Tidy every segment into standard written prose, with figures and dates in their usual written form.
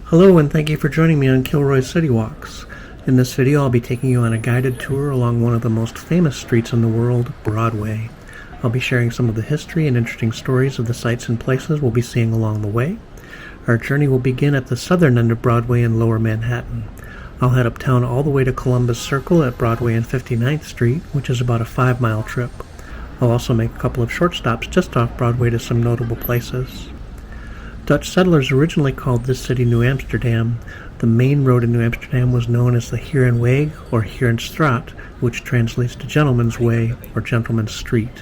Hello and thank you for joining me on Kilroy's City Walks. In this video I'll be taking you on a guided tour along one of the most famous streets in the world, Broadway. I'll be sharing some of the history and interesting stories of the sights and places we'll be seeing along the way. Our journey will begin at the southern end of Broadway in Lower Manhattan. I'll head uptown all the way to Columbus Circle at Broadway and 59th Street, which is about a 5-mile trip. I'll also make a couple of short stops just off Broadway to some notable places. Dutch settlers originally called this city New Amsterdam. The main road in New Amsterdam was known as the Herenweg or Herenstraat, which translates to Gentleman's Way or Gentleman's Street.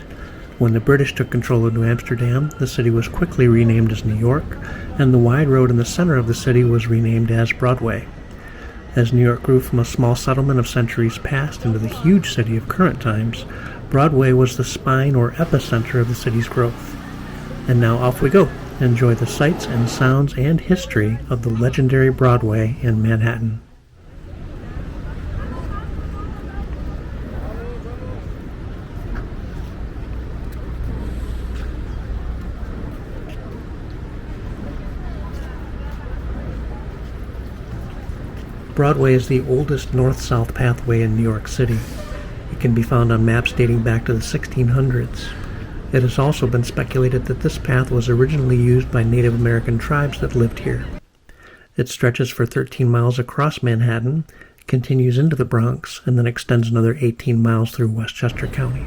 When the British took control of New Amsterdam, the city was quickly renamed as New York, and the wide road in the center of the city was renamed as Broadway. As New York grew from a small settlement of centuries past into the huge city of current times, Broadway was the spine or epicenter of the city's growth. And now off we go. Enjoy the sights and sounds and history of the legendary Broadway in Manhattan. Broadway is the oldest north-south pathway in New York City. It can be found on maps dating back to the 1600s. It has also been speculated that this path was originally used by Native American tribes that lived here. It stretches for 13 miles across Manhattan, continues into the Bronx, and then extends another 18 miles through Westchester County.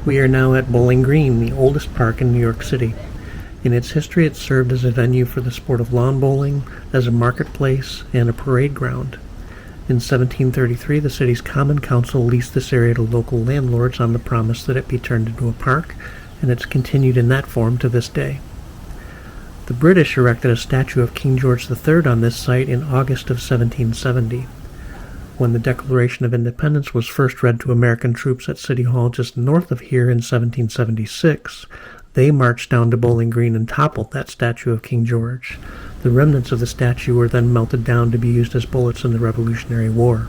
We are now at Bowling Green, the oldest park in New York City. In its history, it served as a venue for the sport of lawn bowling, as a marketplace, and a parade ground. In 1733, the city's Common Council leased this area to local landlords on the promise that it be turned into a park, and it's continued in that form to this day. The British erected a statue of King George III on this site in August of 1770. When the Declaration of Independence was first read to American troops at City Hall just north of here in 1776, they marched down to Bowling Green and toppled that statue of King George. The remnants of the statue were then melted down to be used as bullets in the Revolutionary War.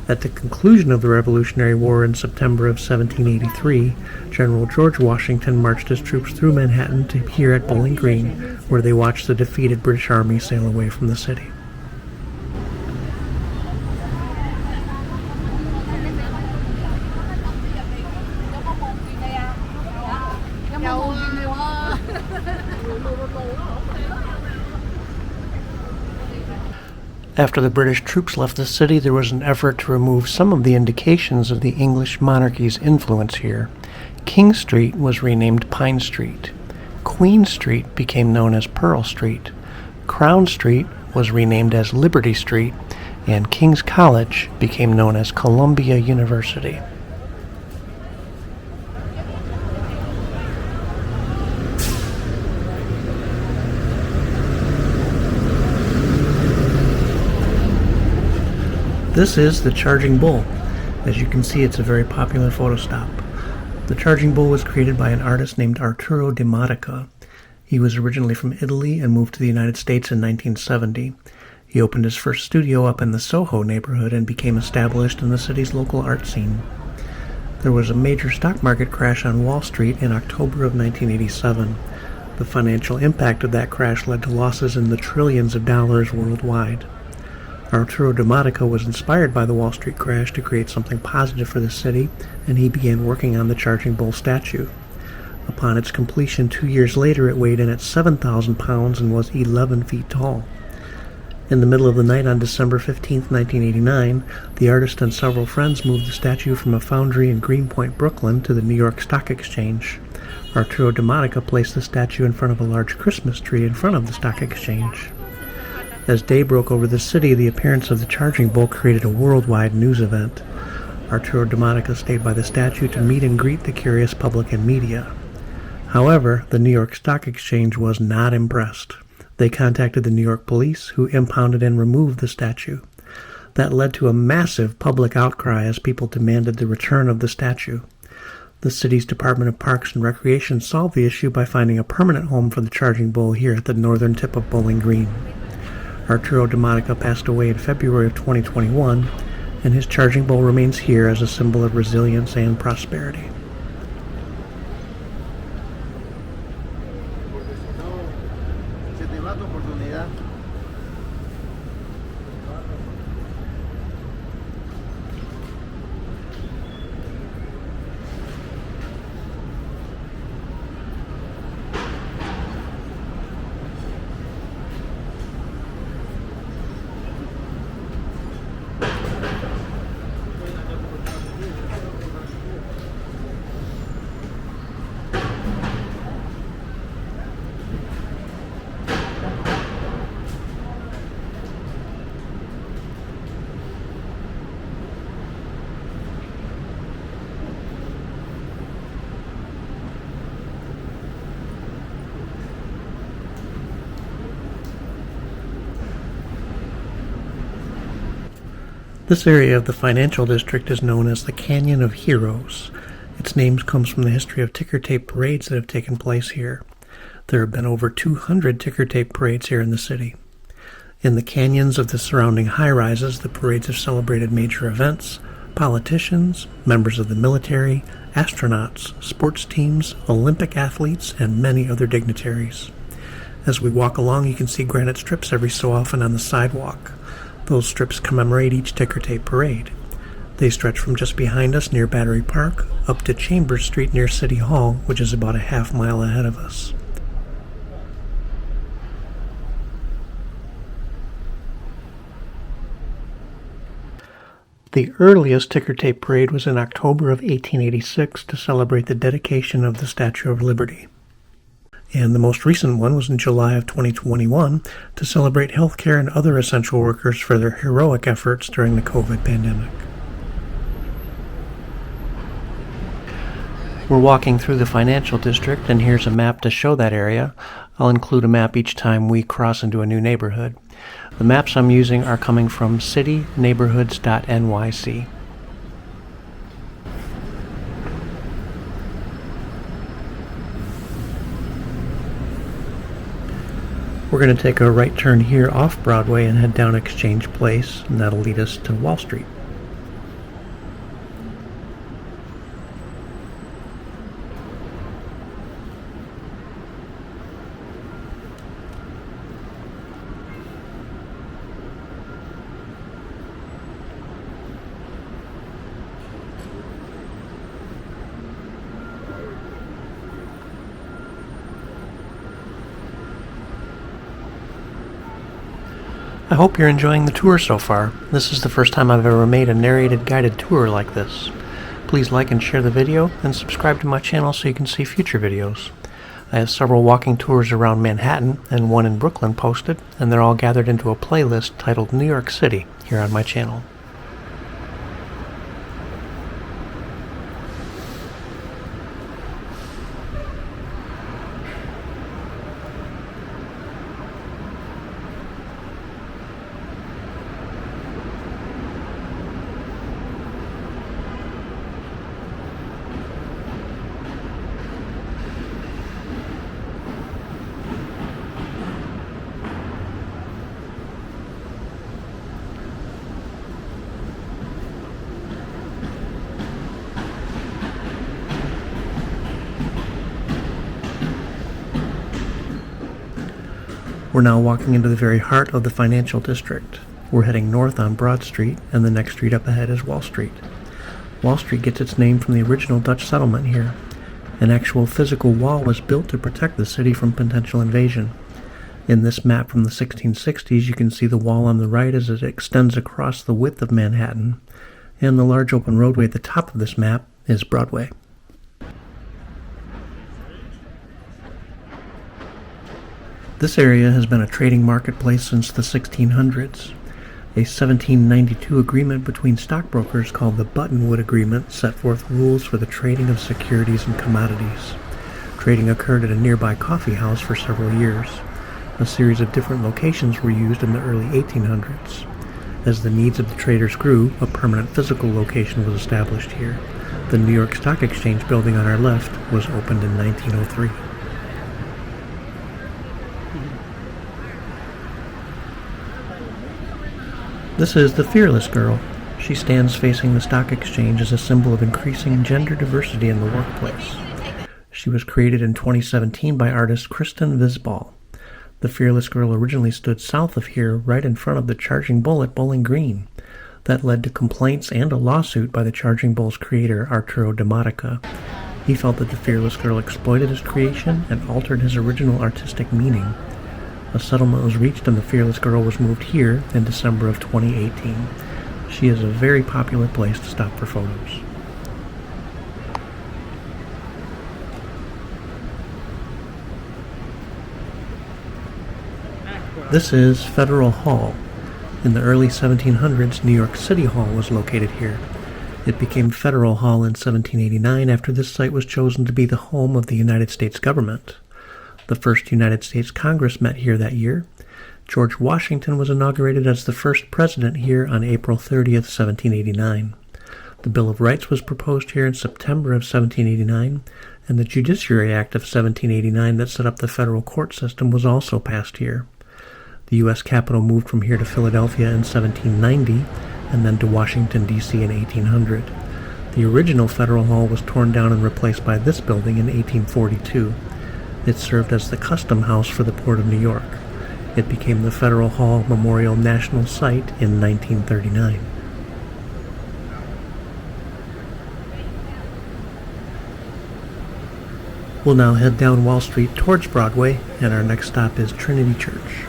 At the conclusion of the Revolutionary War in September of 1783, General George Washington marched his troops through Manhattan to here at Bowling Green, where they watched the defeated British Army sail away from the city. After the British troops left the city, there was an effort to remove some of the indications of the English monarchy's influence here. King Street was renamed Pine Street. Queen Street became known as Pearl Street. Crown Street was renamed as Liberty Street, and King's College became known as Columbia University. This is the Charging Bull. As you can see, it's a very popular photo stop. The Charging Bull was created by an artist named Arturo Di Modica. He was originally from Italy and moved to the United States in 1970. He opened his first studio up in the SoHo neighborhood and became established in the city's local art scene. There was a major stock market crash on Wall Street in October of 1987. The financial impact of that crash led to losses in the trillions of dollars worldwide. Arturo Di Modica was inspired by the Wall Street crash to create something positive for the city, and he began working on the Charging Bull statue. Upon its completion 2 years later, it weighed in at 7,000 pounds and was 11 feet tall. In the middle of the night on December 15, 1989, the artist and several friends moved the statue from a foundry in Greenpoint, Brooklyn, to the New York Stock Exchange. Arturo Di Modica placed the statue in front of a large Christmas tree in front of the stock exchange. As day broke over the city, the appearance of the Charging Bull created a worldwide news event. Arturo Di Modica stayed by the statue to meet and greet the curious public and media. However, the New York Stock Exchange was not impressed. They contacted the New York police, who impounded and removed the statue. That led to a massive public outcry as people demanded the return of the statue. The city's Department of Parks and Recreation solved the issue by finding a permanent home for the charging bull here at the northern tip of Bowling Green. Arturo Dimatica passed away in February of 2021, and his charging bull remains here as a symbol of resilience and prosperity. This area of the financial district is known as the Canyon of Heroes. Its name comes from the history of ticker tape parades that have taken place here. There have been over 200 ticker tape parades here in the city. In the canyons of the surrounding high-rises, the parades have celebrated major events, politicians, members of the military, astronauts, sports teams, Olympic athletes, and many other dignitaries. As we walk along, you can see granite strips every so often on the sidewalk. Those strips commemorate each ticker tape parade. They stretch from just behind us near Battery Park up to Chambers Street near City Hall, which is about a half mile ahead of us. The earliest ticker tape parade was in October of 1886 to celebrate the dedication of the Statue of Liberty. And the most recent one was in July of 2021 to celebrate healthcare and other essential workers for their heroic efforts during the COVID pandemic. We're walking through the financial district, and here's a map to show that area. I'll include a map each time we cross into a new neighborhood. The maps I'm using are coming from cityneighborhoods.nyc. We're going to take a right turn here off Broadway and head down Exchange Place, and that'll lead us to Wall Street. I hope you're enjoying the tour so far. This is the first time I've ever made a narrated guided tour like this. Please like and share the video, and subscribe to my channel so you can see future videos. I have several walking tours around Manhattan and one in Brooklyn posted, and they're all gathered into a playlist titled New York City here on my channel. We're now walking into the very heart of the financial district. We're heading north on Broad Street, and the next street up ahead is Wall Street. Wall Street gets its name from the original Dutch settlement here. An actual physical wall was built to protect the city from potential invasion. In this map from the 1660s, you can see the wall on the right as it extends across the width of Manhattan, and the large open roadway at the top of this map is Broadway. This area has been a trading marketplace since the 1600s. A 1792 agreement between stockbrokers called the Buttonwood Agreement set forth rules for the trading of securities and commodities. Trading occurred at a nearby coffee house for several years. A series of different locations were used in the early 1800s. As the needs of the traders grew, a permanent physical location was established here. The New York Stock Exchange building on our left was opened in 1903. This is the Fearless Girl. She stands facing the stock exchange as a symbol of increasing gender diversity in the workplace. She was created in 2017 by artist Kristen Visbal. The Fearless Girl originally stood south of here, right in front of the Charging Bull at Bowling Green. That led to complaints and a lawsuit by the Charging Bull's creator, Arturo Dimatica. He felt that the Fearless Girl exploited his creation and altered his original artistic meaning. A settlement was reached and the Fearless Girl was moved here in December of 2018. She is a very popular place to stop for photos. This is Federal Hall. In the early 1700s, New York City Hall was located here. It became Federal Hall in 1789 after this site was chosen to be the home of the United States government. The first United States Congress met here that year. George Washington was inaugurated as the first president here on April 30th, 1789. The Bill of Rights was proposed here in September of 1789, and the Judiciary Act of 1789 that set up the federal court system was also passed here. The U.S. Capitol moved from here to Philadelphia in 1790, and then to Washington, D.C. in 1800. The original Federal Hall was torn down and replaced by this building in 1842. It served as the custom house for the Port of New York. It became the Federal Hall Memorial National Site in 1939. We'll now head down Wall Street towards Broadway, and our next stop is Trinity Church.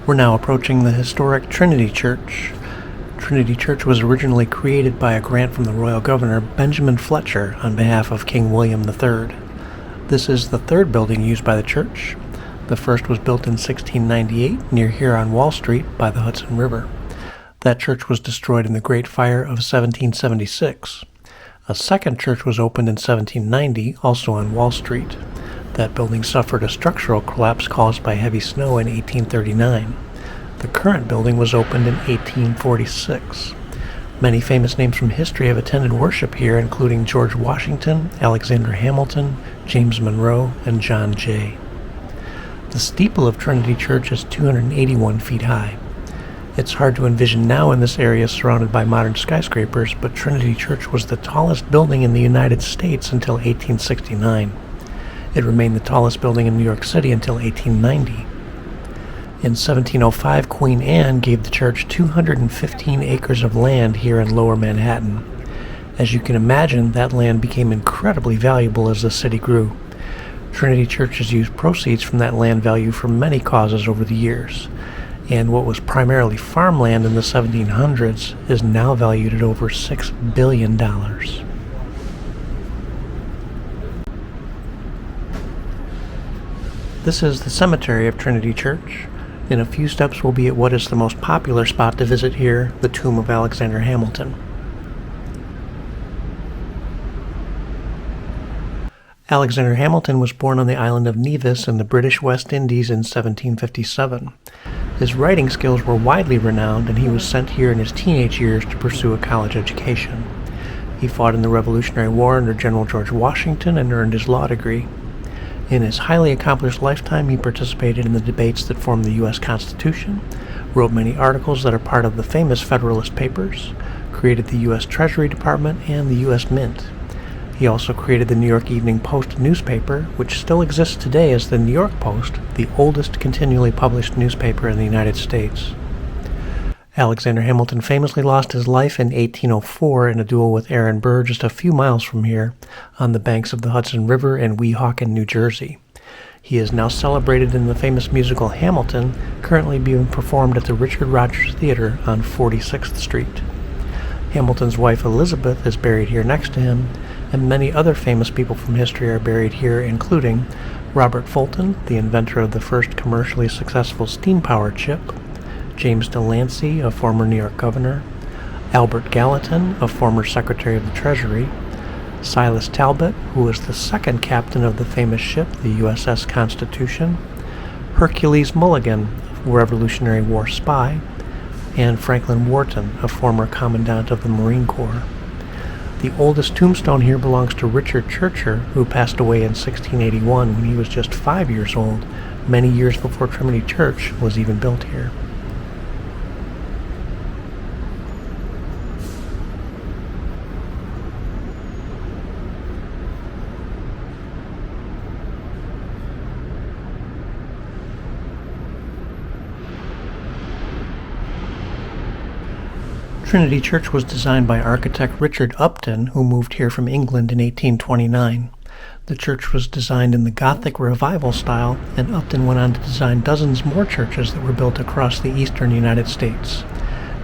We're now approaching the historic Trinity Church. Trinity Church was originally created by a grant from the Royal Governor Benjamin Fletcher on behalf of King William III. This is the third building used by the church. The first was built in 1698 near here on Wall Street by the Hudson River. That church was destroyed in the Great Fire of 1776. A second church was opened in 1790, also on Wall Street. That building suffered a structural collapse caused by heavy snow in 1839. The current building was opened in 1846. Many famous names from history have attended worship here, including George Washington, Alexander Hamilton, James Monroe, and John Jay. The steeple of Trinity Church is 281 feet high. It's hard to envision now in this area surrounded by modern skyscrapers, but Trinity Church was the tallest building in the United States until 1869. It remained the tallest building in New York City until 1890. In 1705, Queen Anne gave the church 215 acres of land here in Lower Manhattan. As you can imagine, that land became incredibly valuable as the city grew. Trinity Church has used proceeds from that land value for many causes over the years, and what was primarily farmland in the 1700s is now valued at over $6 billion. This is the cemetery of Trinity Church. In a few steps we'll be at what is the most popular spot to visit here, the tomb of Alexander Hamilton. Alexander Hamilton was born on the island of Nevis in the British West Indies in 1757. His writing skills were widely renowned, and he was sent here in his teenage years to pursue a college education. He fought in the Revolutionary War under General George Washington and earned his law degree. In his highly accomplished lifetime, he participated in the debates that formed the U.S. Constitution, wrote many articles that are part of the famous Federalist Papers, created the U.S. Treasury Department and the U.S. Mint. He also created the New York Evening Post newspaper, which still exists today as the New York Post, the oldest continually published newspaper in the United States. Alexander Hamilton famously lost his life in 1804 in a duel with Aaron Burr just a few miles from here on the banks of the Hudson River in Weehawken, New Jersey. He is now celebrated in the famous musical Hamilton, currently being performed at the Richard Rodgers Theater on 46th Street. Hamilton's wife Elizabeth is buried here next to him, and many other famous people from history are buried here, including Robert Fulton, the inventor of the first commercially successful steam-powered ship, James Delancey, a former New York governor, Albert Gallatin, a former Secretary of the Treasury, Silas Talbot, who was the second captain of the famous ship, the USS Constitution, Hercules Mulligan, a Revolutionary War spy, and Franklin Wharton, a former commandant of the Marine Corps. The oldest tombstone here belongs to Richard Churcher, who passed away in 1681 when he was just 5 years old, many years before Trinity Church was even built here. Trinity Church was designed by architect Richard Upton, who moved here from England in 1829. The church was designed in the Gothic Revival style, and Upton went on to design dozens more churches that were built across the eastern United States.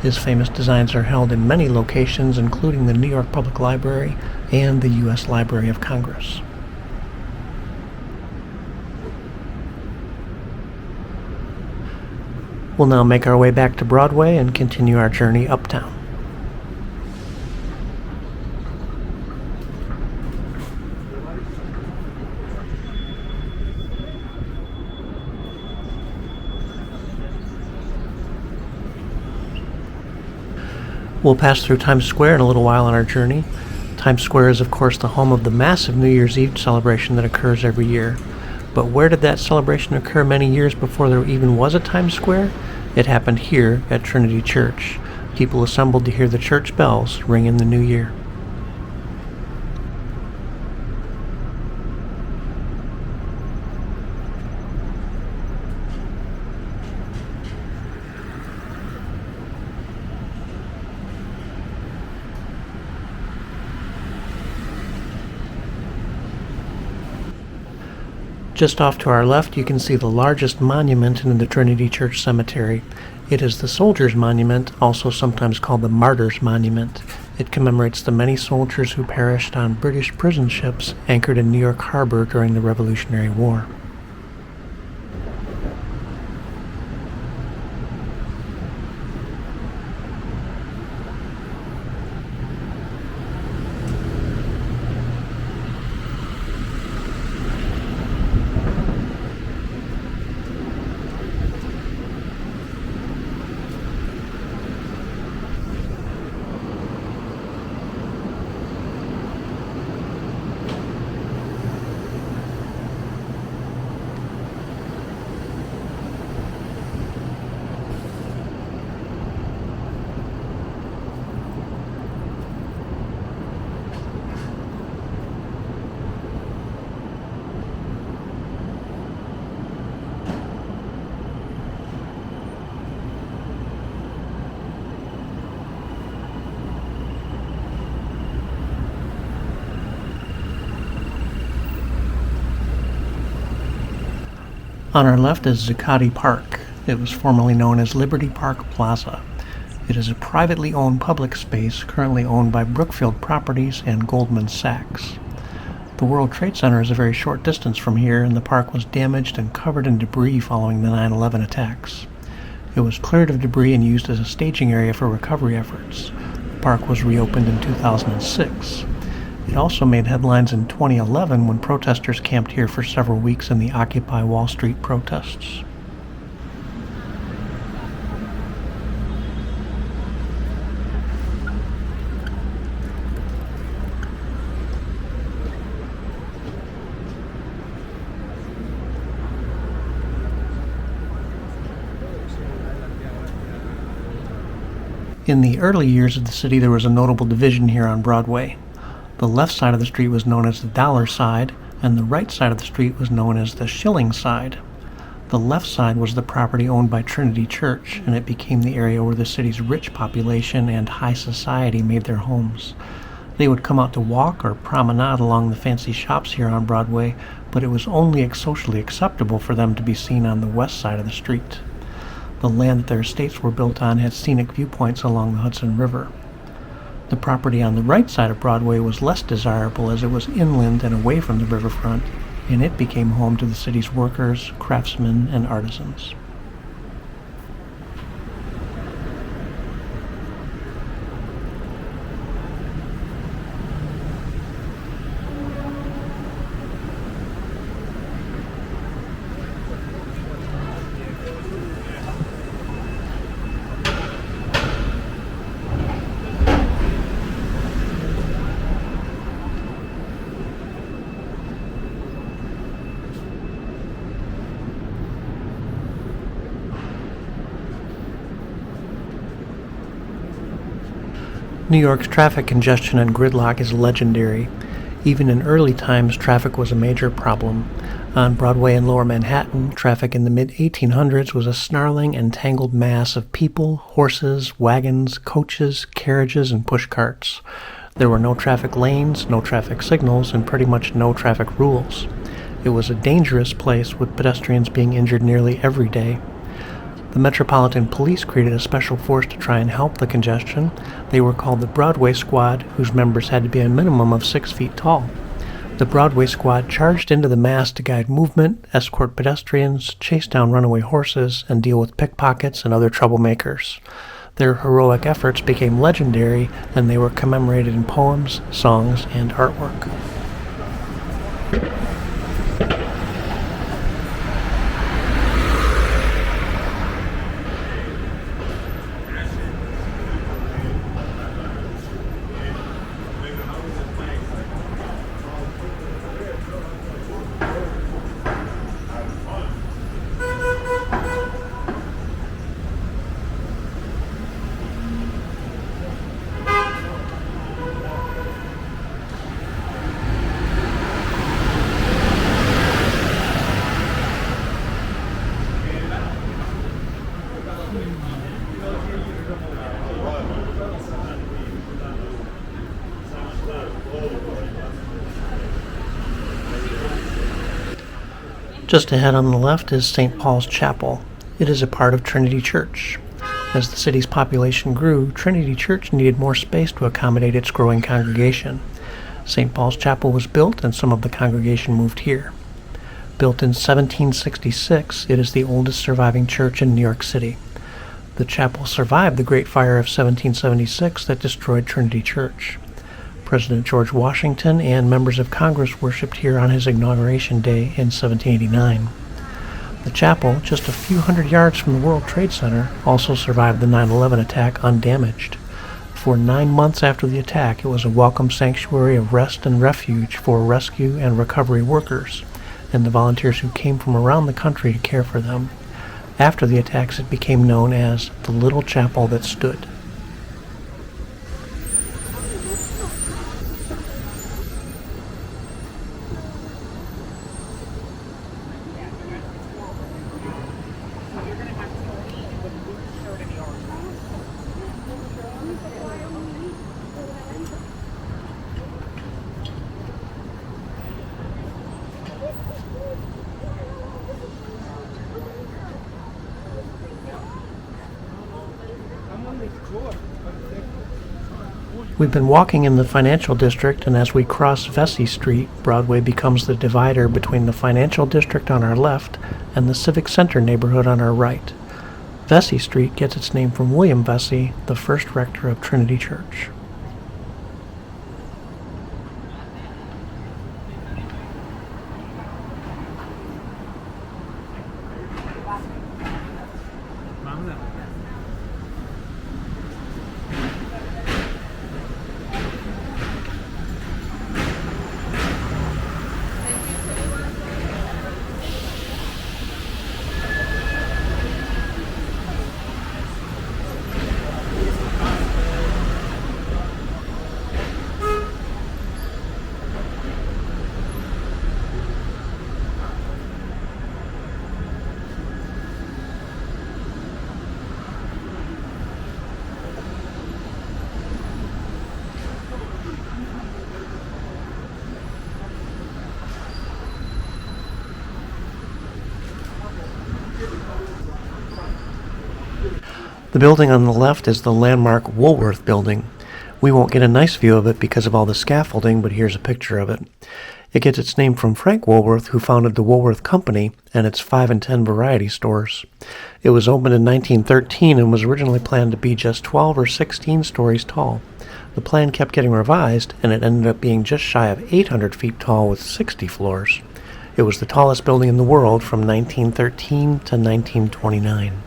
His famous designs are held in many locations, including the New York Public Library and the U.S. Library of Congress. We'll now make our way back to Broadway and continue our journey uptown. We'll pass through Times Square in a little while on our journey. Times Square is, of course, the home of the massive New Year's Eve celebration that occurs every year. But where did that celebration occur many years before there even was a Times Square? It happened here at Trinity Church. People assembled to hear the church bells ring in the new year. Just off to our left, you can see the largest monument in the Trinity Church Cemetery. It is the Soldiers' Monument, also sometimes called the Martyrs' Monument. It commemorates the many soldiers who perished on British prison ships anchored in New York Harbor during the Revolutionary War. On our left is Zucotti Park. It was formerly known as Liberty Park Plaza. It is a privately owned public space currently owned by Brookfield Properties and Goldman Sachs. The World Trade Center is a very short distance from here, and the park was damaged and covered in debris following the 9/11 attacks. It was cleared of debris and used as a staging area for recovery efforts. The park was reopened in 2006. It also made headlines in 2011 when protesters camped here for several weeks in the Occupy Wall Street protests. In the early years of the city, there was a notable division here on Broadway. The left side of the street was known as the Dollar Side, and the right side of the street was known as the Shilling Side. The left side was the property owned by Trinity Church, and it became the area where the city's rich population and high society made their homes. They would come out to walk or promenade along the fancy shops here on Broadway, but it was only socially acceptable for them to be seen on the west side of the street. The land that their estates were built on had scenic viewpoints along the Hudson River. The property on the right side of Broadway was less desirable as it was inland and away from the riverfront, and it became home to the city's workers, craftsmen, and artisans. New York's traffic congestion and gridlock is legendary. Even in early times, traffic was a major problem. On Broadway and Lower Manhattan, traffic in the mid-1800s was a snarling and tangled mass of people, horses, wagons, coaches, carriages, and pushcarts. There were no traffic lanes, no traffic signals, and pretty much no traffic rules. It was a dangerous place, with pedestrians being injured nearly every day. The Metropolitan Police created a special force to try and help the congestion. They were called the Broadway Squad, whose members had to be a minimum of 6 feet tall. The Broadway Squad charged into the mass to guide movement, escort pedestrians, chase down runaway horses, and deal with pickpockets and other troublemakers. Their heroic efforts became legendary, and they were commemorated in poems, songs, and artwork. Just ahead on the left is St. Paul's Chapel. It is a part of Trinity Church. As the city's population grew, Trinity Church needed more space to accommodate its growing congregation. St. Paul's Chapel was built and some of the congregation moved here. Built in 1766, it is the oldest surviving church in New York City. The chapel survived the Great Fire of 1776 that destroyed Trinity Church. President George Washington and members of Congress worshipped here on his inauguration day in 1789. The chapel, just a few hundred yards from the World Trade Center, also survived the 9/11 attack undamaged. For 9 months after the attack, it was a welcome sanctuary of rest and refuge for rescue and recovery workers and the volunteers who came from around the country to care for them. After the attacks, it became known as the Little Chapel That Stood. We've been walking in the financial district, and as we cross Vesey Street, Broadway becomes the divider between the financial district on our left and the Civic Center neighborhood on our right. Vesey Street gets its name from William Vesey, the first rector of Trinity Church. The building on the left is the landmark Woolworth Building. We won't get a nice view of it because of all the scaffolding, but here's a picture of it. It gets its name from Frank Woolworth, who founded the Woolworth Company and its 5 and 10 variety stores. It was opened in 1913 and was originally planned to be just 12 or 16 stories tall. The plan kept getting revised, and it ended up being just shy of 800 feet tall with 60 floors. It was the tallest building in the world from 1913 to 1929.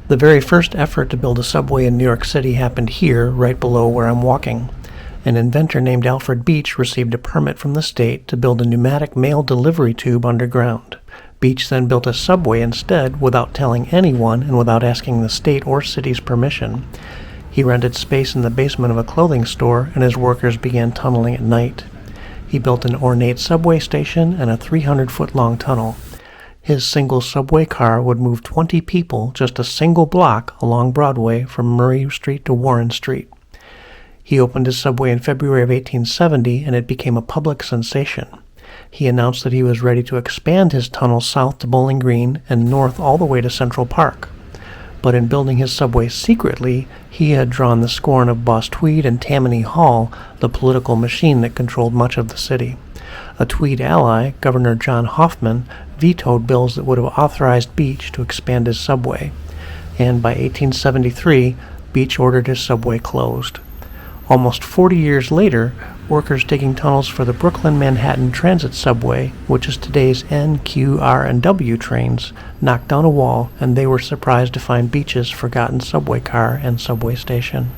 The very first effort to build a subway in New York City happened here, right below where I'm walking. An inventor named Alfred Beach received a permit from the state to build a pneumatic mail delivery tube underground. Beach then built a subway instead without telling anyone and without asking the state or city's permission. He rented space in the basement of a clothing store, and his workers began tunneling at night. He built an ornate subway station and a 300-foot-long tunnel. His single subway car would move 20 people just a single block along Broadway from Murray Street to Warren Street. He opened his subway in February of 1870, and it became a public sensation. He announced that he was ready to expand his tunnel south to Bowling Green and north all the way to Central Park. But in building his subway secretly, he had drawn the scorn of Boss Tweed and Tammany Hall, the political machine that controlled much of the city. A Tweed ally, Governor John Hoffman, vetoed bills that would have authorized Beach to expand his subway, and by 1873, Beach ordered his subway closed. Almost 40 years later, workers digging tunnels for the Brooklyn-Manhattan Transit Subway, which is today's N, Q, R, and W trains, knocked down a wall, and they were surprised to find Beach's forgotten subway car and subway station.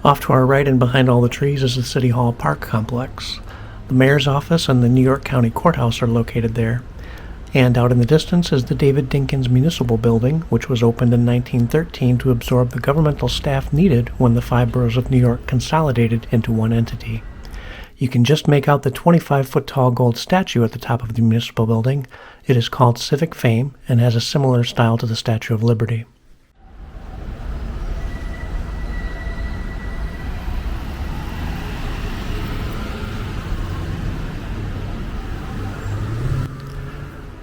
Off to our right and behind all the trees is the City Hall Park complex. The mayor's office and the New York County Courthouse are located there. And out in the distance is the David Dinkins Municipal Building, which was opened in 1913 to absorb the governmental staff needed when the 5 boroughs of New York consolidated into one entity. You can just make out the 25-foot-tall gold statue at the top of the municipal building. It is called Civic Fame and has a similar style to the Statue of Liberty.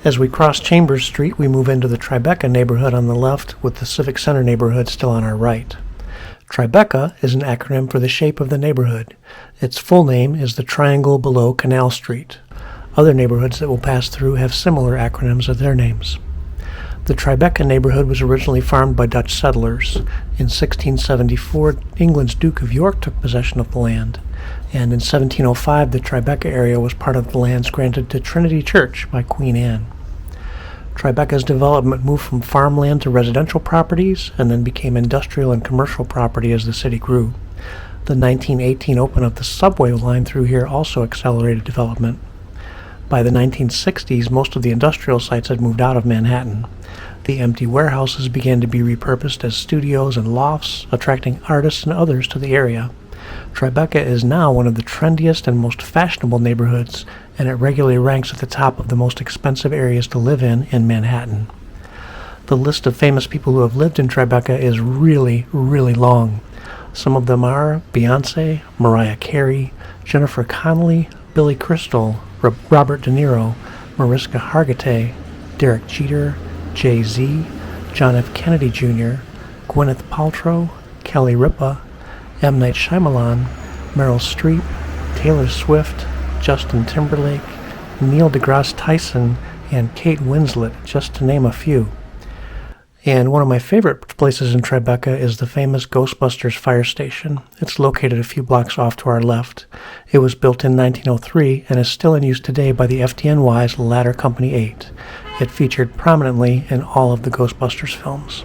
As we cross Chambers Street, we move into the Tribeca neighborhood on the left, with the Civic Center neighborhood still on our right. Tribeca is an acronym for the shape of the neighborhood. Its full name is the triangle below Canal Street. Other neighborhoods that we'll pass through have similar acronyms of their names. The Tribeca neighborhood was originally farmed by Dutch settlers. In 1674, England's Duke of York took possession of the land, and in 1705 the Tribeca area was part of the lands granted to Trinity Church by Queen Anne. Tribeca's development moved from farmland to residential properties and then became industrial and commercial property as the city grew. The 1918 opening of the subway line through here also accelerated development. By the 1960s, most of the industrial sites had moved out of Manhattan. The empty warehouses began to be repurposed as studios and lofts, attracting artists and others to the area. Tribeca is now one of the trendiest and most fashionable neighborhoods, and it regularly ranks at the top of the most expensive areas to live in Manhattan. The list of famous people who have lived in Tribeca is really, really long. Some of them are Beyoncé, Mariah Carey, Jennifer Connelly, Billy Crystal, Robert De Niro, Mariska Hargitay, Derek Jeter, Jay-Z, John F. Kennedy Jr., Gwyneth Paltrow, Kelly Ripa, M. Night Shyamalan, Meryl Streep, Taylor Swift, Justin Timberlake, Neil deGrasse Tyson, and Kate Winslet, just to name a few. And one of my favorite places in Tribeca is the famous Ghostbusters fire station. It's located a few blocks off to our left. It was built in 1903 and is still in use today by the FDNY's Ladder Company 8. It featured prominently in all of the Ghostbusters films.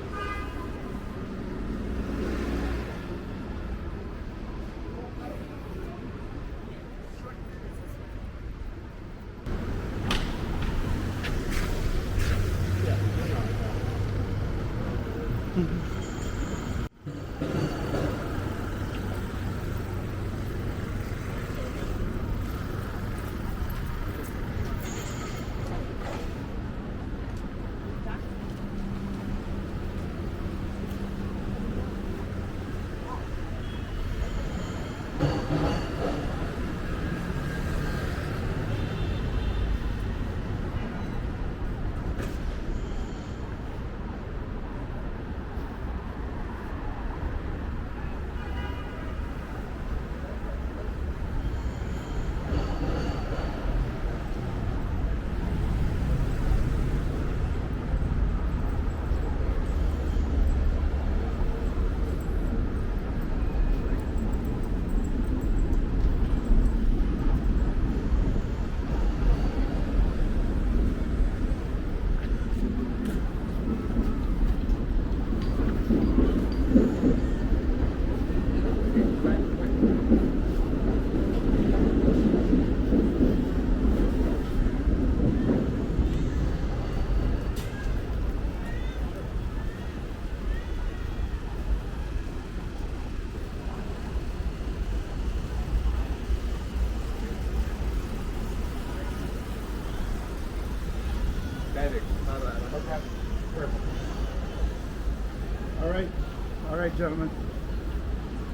All right, gentlemen.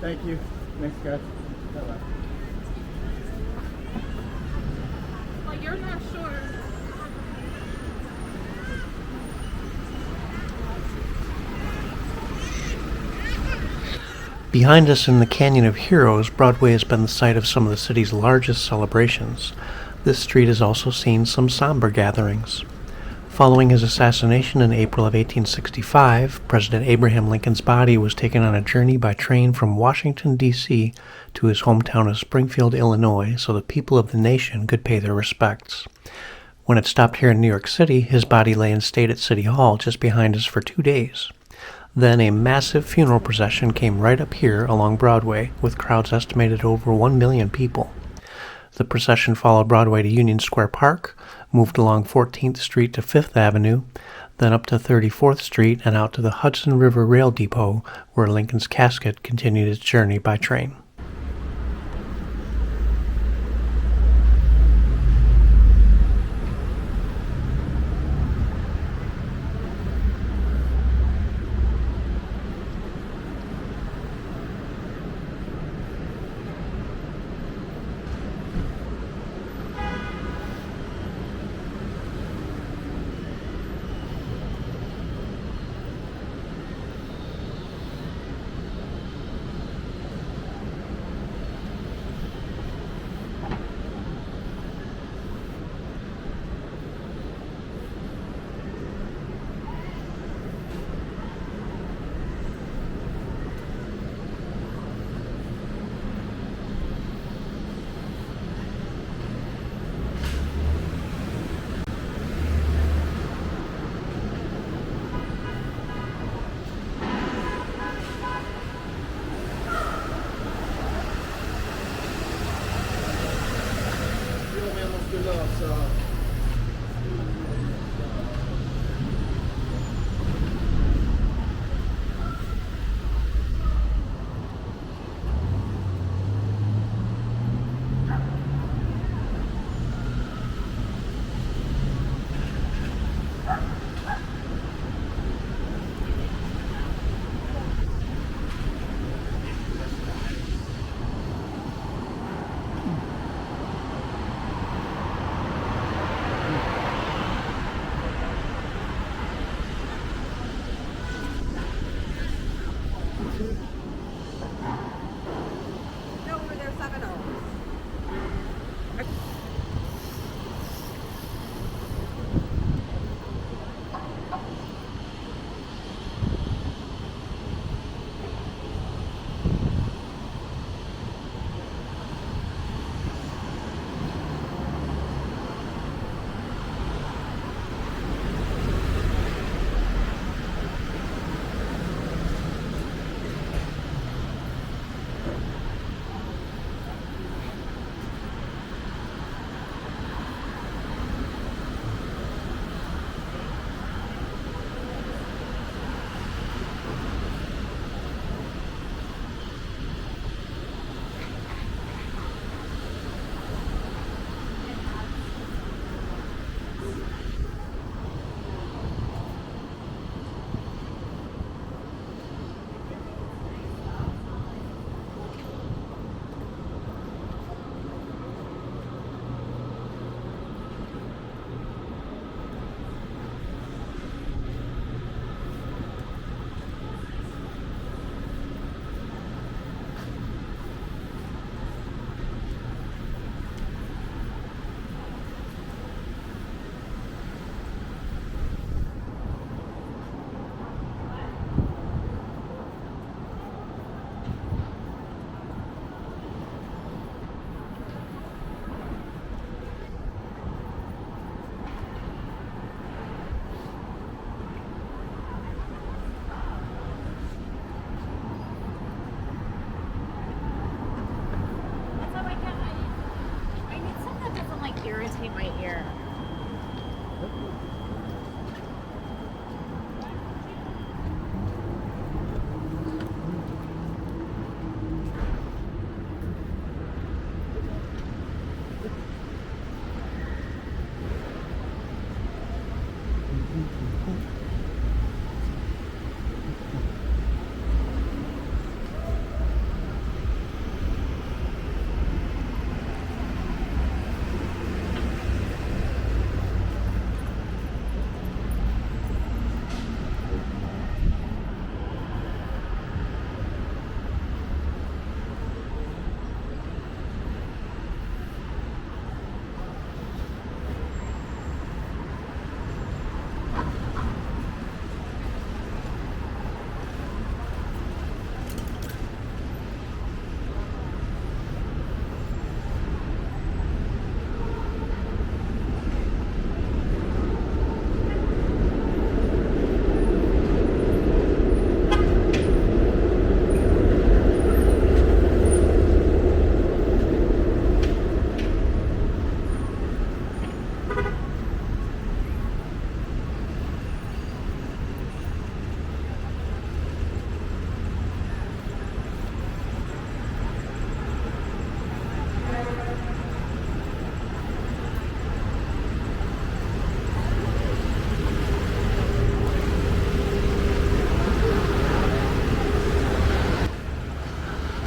Thank you. Thanks, guys. Bye-bye. Well, you're not sure. Behind us in the Canyon of Heroes, Broadway has been the site of some of the city's largest celebrations. This street has also seen some somber gatherings. Following his assassination in April of 1865, President Abraham Lincoln's body was taken on a journey by train from Washington, D.C. to his hometown of Springfield, Illinois, so the people of the nation could pay their respects. When it stopped here in New York City, his body lay in state at City Hall just behind us for 2 days. Then a massive funeral procession came right up here along Broadway, with crowds estimated over 1 million people. The procession followed Broadway to Union Square Park, moved along 14th Street to 5th Avenue, then up to 34th Street and out to the Hudson River Rail Depot, where Lincoln's casket continued its journey by train.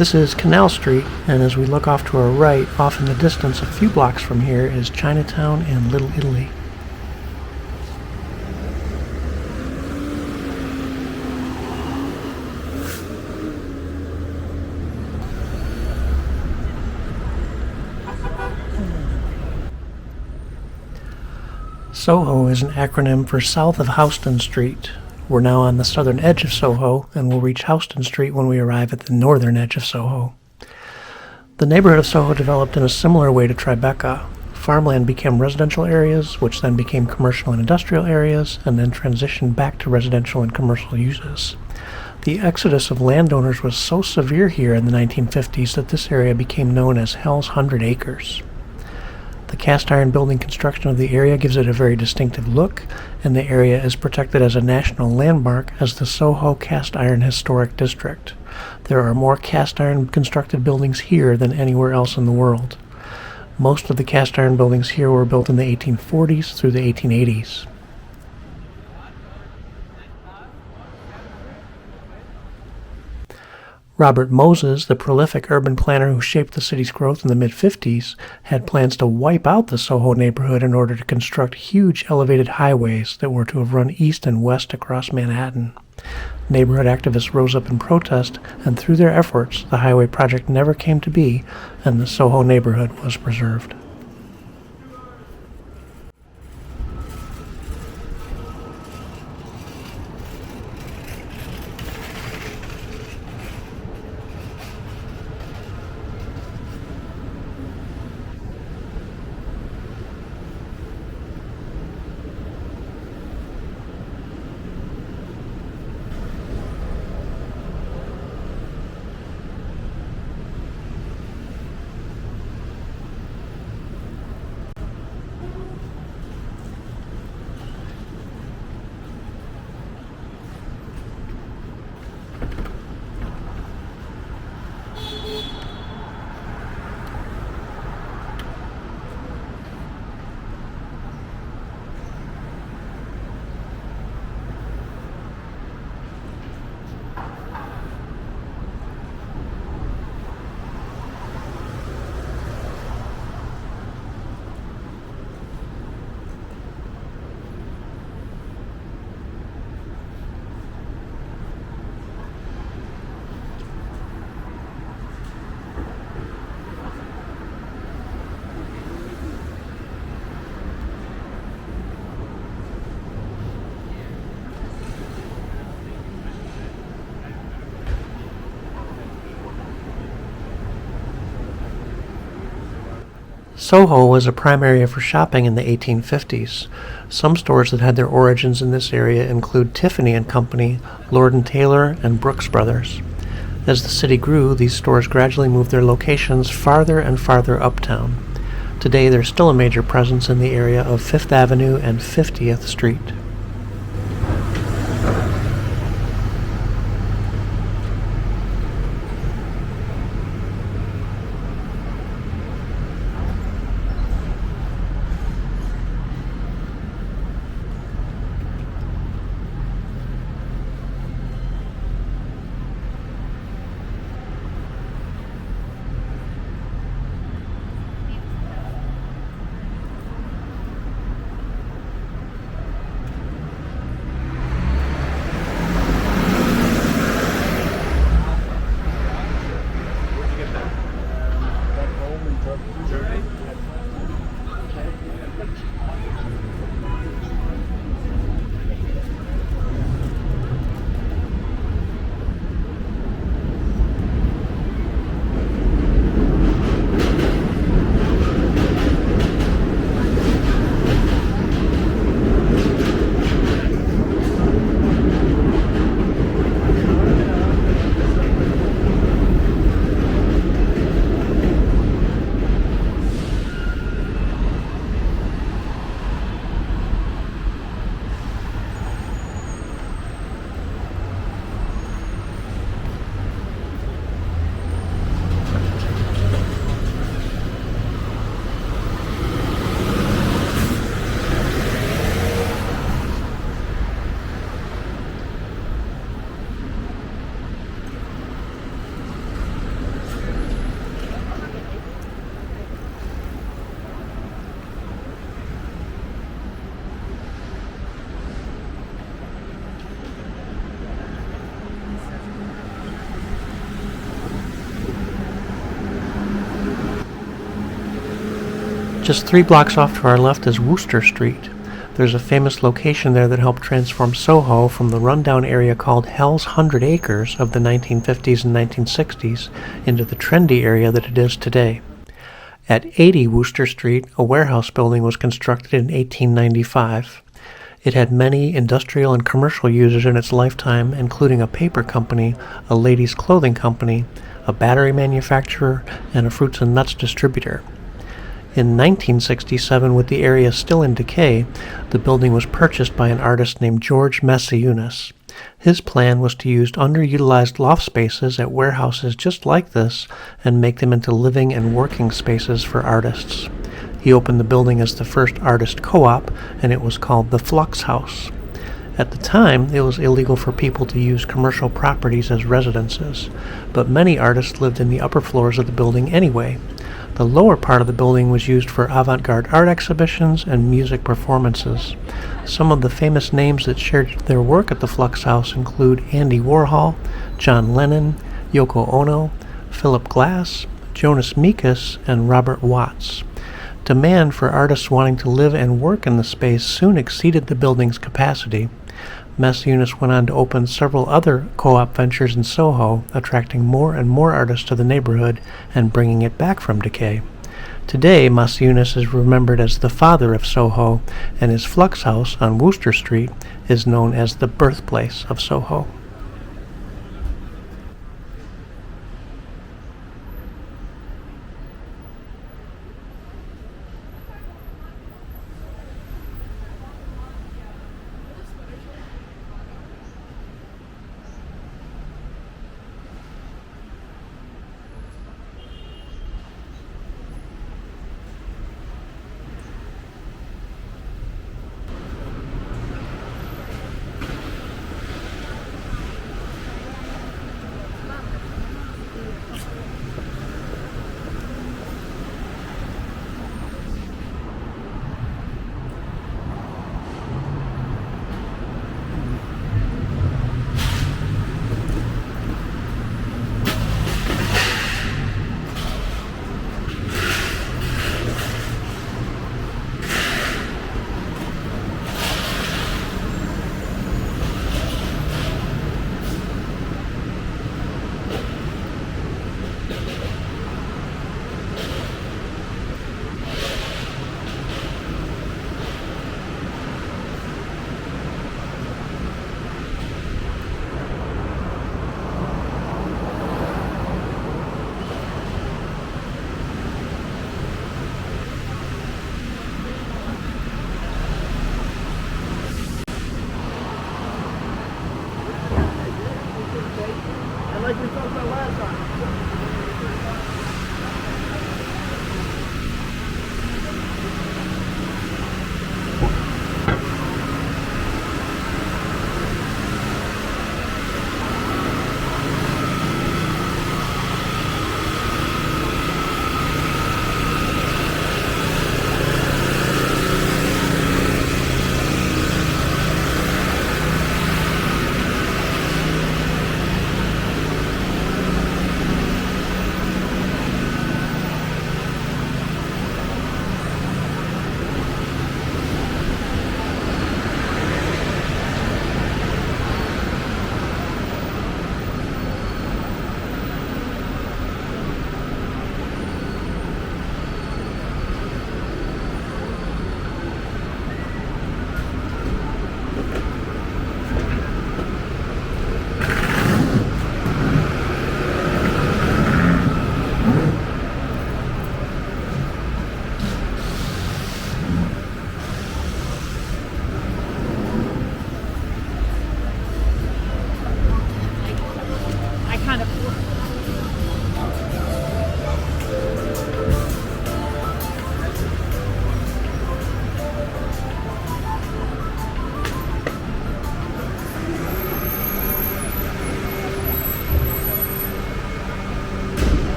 This is Canal Street, and as we look off to our right, off in the distance a few blocks from here, is Chinatown and Little Italy. SoHo is an acronym for South of Houston Street. We're now on the southern edge of SoHo, and we'll reach Houston Street when we arrive at the northern edge of SoHo. The neighborhood of SoHo developed in a similar way to Tribeca. Farmland became residential areas, which then became commercial and industrial areas, and then transitioned back to residential and commercial uses. The exodus of landowners was so severe here in the 1950s that this area became known as Hell's 100 Acres. The cast iron building construction of the area gives it a very distinctive look, and the area is protected as a national landmark as the SoHo Cast Iron Historic District. There are more cast iron constructed buildings here than anywhere else in the world. Most of the cast iron buildings here were built in the 1840s through the 1880s. Robert Moses, the prolific urban planner who shaped the city's growth in the mid-50s, had plans to wipe out the SoHo neighborhood in order to construct huge elevated highways that were to have run east and west across Manhattan. Neighborhood activists rose up in protest, and through their efforts, the highway project never came to be, and the SoHo neighborhood was preserved. SoHo was a prime area for shopping in the 1850s. Some stores that had their origins in this area include Tiffany & Company, Lord & Taylor, and Brooks Brothers. As the city grew, these stores gradually moved their locations farther and farther uptown. Today, there's still a major presence in the area of 5th Avenue and 50th Street. Just 3 blocks off to our left is Wooster Street. There's a famous location there that helped transform Soho from the rundown area called Hell's 100 Acres of the 1950s and 1960s into the trendy area that it is today. At 80 Wooster Street, a warehouse building was constructed in 1895. It had many industrial and commercial users in its lifetime, including a paper company, a ladies' clothing company, a battery manufacturer, and a fruits and nuts distributor. In 1967, with the area still in decay, the building was purchased by an artist named George Messiunas. His plan was to use underutilized loft spaces at warehouses just like this and make them into living and working spaces for artists. He opened the building as the first artist co-op, and it was called the Flux House. At the time, it was illegal for people to use commercial properties as residences, but many artists lived in the upper floors of the building anyway. The lower part of the building was used for avant-garde art exhibitions and music performances. Some of the famous names that shared their work at the Flux House include Andy Warhol, John Lennon, Yoko Ono, Philip Glass, Jonas Mekas, and Robert Watts. Demand for artists wanting to live and work in the space soon exceeded the building's capacity. Messiunas went on to open several other co-op ventures in Soho, attracting more and more artists to the neighborhood and bringing it back from decay. Today, Messiunas is remembered as the father of Soho, and his Flux House on Wooster Street is known as the birthplace of Soho. Like we talked about last time.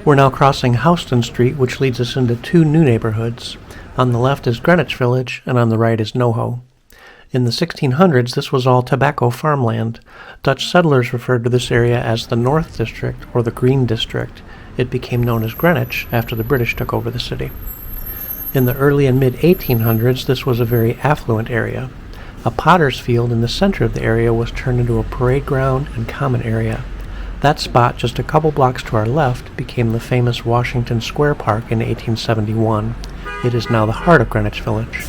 We're now crossing Houston Street, which leads us into two new neighborhoods. On the left is Greenwich Village, and on the right is NoHo. In the 1600s, this was all tobacco farmland. Dutch settlers referred to this area as the North District or the Green District. It became known as Greenwich after the British took over the city. In the early and mid-1800s, this was a very affluent area. A potter's field in the center of the area was turned into a parade ground and common area. That spot, just a couple blocks to our left, became the famous Washington Square Park in 1871. It is now the heart of Greenwich Village.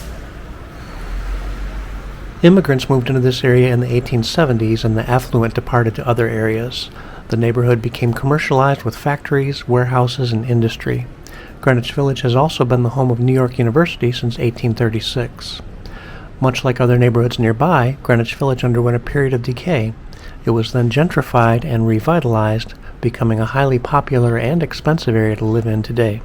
Immigrants moved into this area in the 1870s, and the affluent departed to other areas. The neighborhood became commercialized with factories, warehouses, and industry. Greenwich Village has also been the home of New York University since 1836. Much like other neighborhoods nearby, Greenwich Village underwent a period of decay. It was then gentrified and revitalized, becoming a highly popular and expensive area to live in today.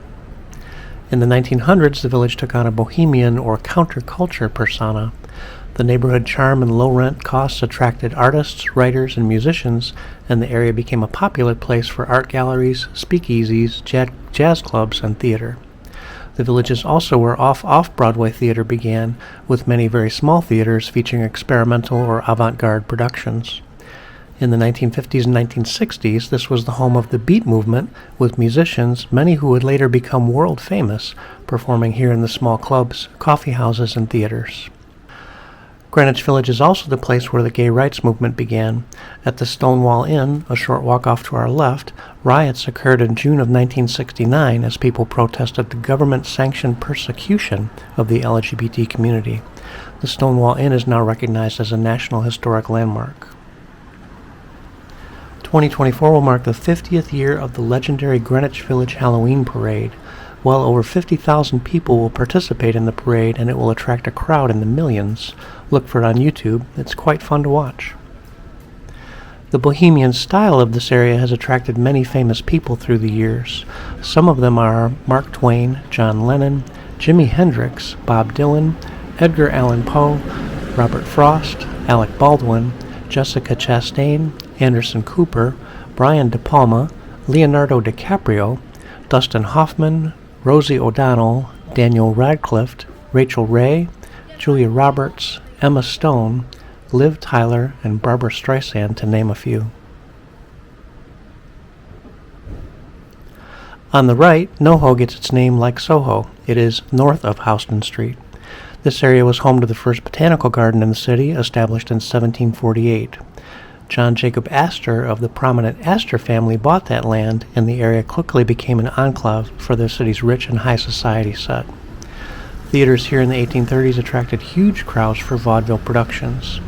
In the 1900s, the village took on a bohemian or counterculture persona. The neighborhood charm and low rent costs attracted artists, writers, and musicians, and the area became a popular place for art galleries, speakeasies, jazz clubs, and theater. The village is also where off-Broadway theater began, with many very small theaters featuring experimental or avant-garde productions. In the 1950s and 1960s, this was the home of the Beat movement, with musicians, many who would later become world famous, performing here in the small clubs, coffee houses, and theaters. Greenwich Village is also the place where the gay rights movement began. At the Stonewall Inn, a short walk off to our left, riots occurred in June of 1969 as people protested the government-sanctioned persecution of the LGBT community. The Stonewall Inn is now recognized as a National Historic Landmark. 2024 will mark the 50th year of the legendary Greenwich Village Halloween Parade. Well over 50,000 people will participate in the parade, and it will attract a crowd in the millions. Look for it on YouTube. It's quite fun to watch. The bohemian style of this area has attracted many famous people through the years. Some of them are Mark Twain, John Lennon, Jimi Hendrix, Bob Dylan, Edgar Allan Poe, Robert Frost, Alec Baldwin, Jessica Chastain, Anderson Cooper, Brian De Palma, Leonardo DiCaprio, Dustin Hoffman, Rosie O'Donnell, Daniel Radcliffe, Rachel Ray, Julia Roberts, Emma Stone, Liv Tyler, and Barbra Streisand, to name a few. On the right, NoHo gets its name like Soho. It is north of Houston Street. This area was home to the first botanical garden in the city, established in 1748. John Jacob Astor of the prominent Astor family bought that land, and the area quickly became an enclave for the city's rich and high society set. Theaters here in the 1830s attracted huge crowds for vaudeville productions.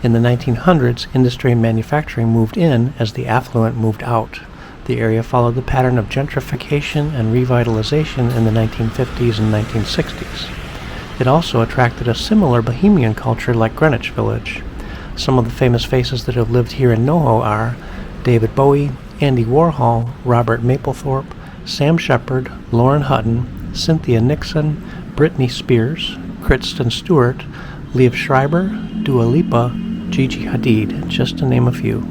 In the 1900s, industry and manufacturing moved in as the affluent moved out. The area followed the pattern of gentrification and revitalization in the 1950s and 1960s. It also attracted a similar bohemian culture like Greenwich Village. Some of the famous faces that have lived here in NoHo are David Bowie, Andy Warhol, Robert Mapplethorpe, Sam Shepard, Lauren Hutton, Cynthia Nixon, Britney Spears, Kristen Stewart, Liev Schreiber, Dua Lipa, Gigi Hadid, just to name a few.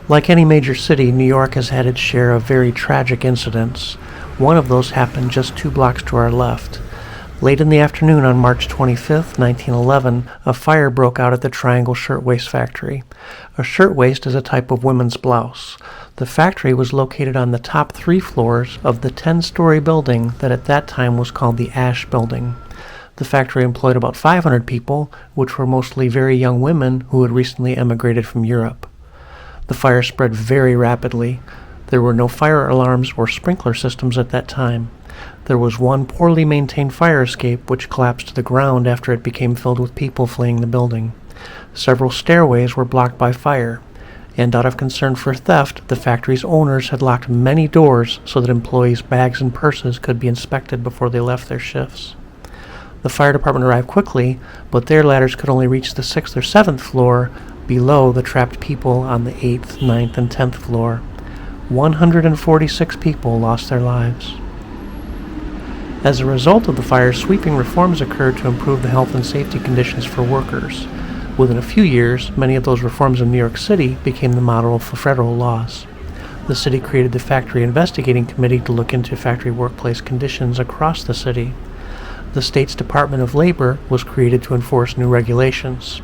Like any major city, New York has had its share of very tragic incidents. One of those happened just 2 blocks to our left. Late in the afternoon on March 25, 1911, a fire broke out at the Triangle Shirtwaist factory. A shirtwaist is a type of women's blouse. The factory was located on the top 3 floors of the 10-story building that at that time was called the Ash Building. The factory employed about 500 people, which were mostly very young women who had recently emigrated from Europe. The fire spread very rapidly. There were no fire alarms or sprinkler systems at that time. There was one poorly maintained fire escape which collapsed to the ground after it became filled with people fleeing the building. Several stairways were blocked by fire, and out of concern for theft, the factory's owners had locked many doors so that employees' bags and purses could be inspected before they left their shifts. The fire department arrived quickly, but their ladders could only reach the 6th or 7th floor below the trapped people on the 8th, 9th, and 10th floor. 146 people lost their lives. As a result of the fire, sweeping reforms occurred to improve the health and safety conditions for workers. Within a few years, many of those reforms in New York City became the model for federal laws. The city created the Factory Investigating Committee to look into factory workplace conditions across the city. The state's Department of Labor was created to enforce new regulations.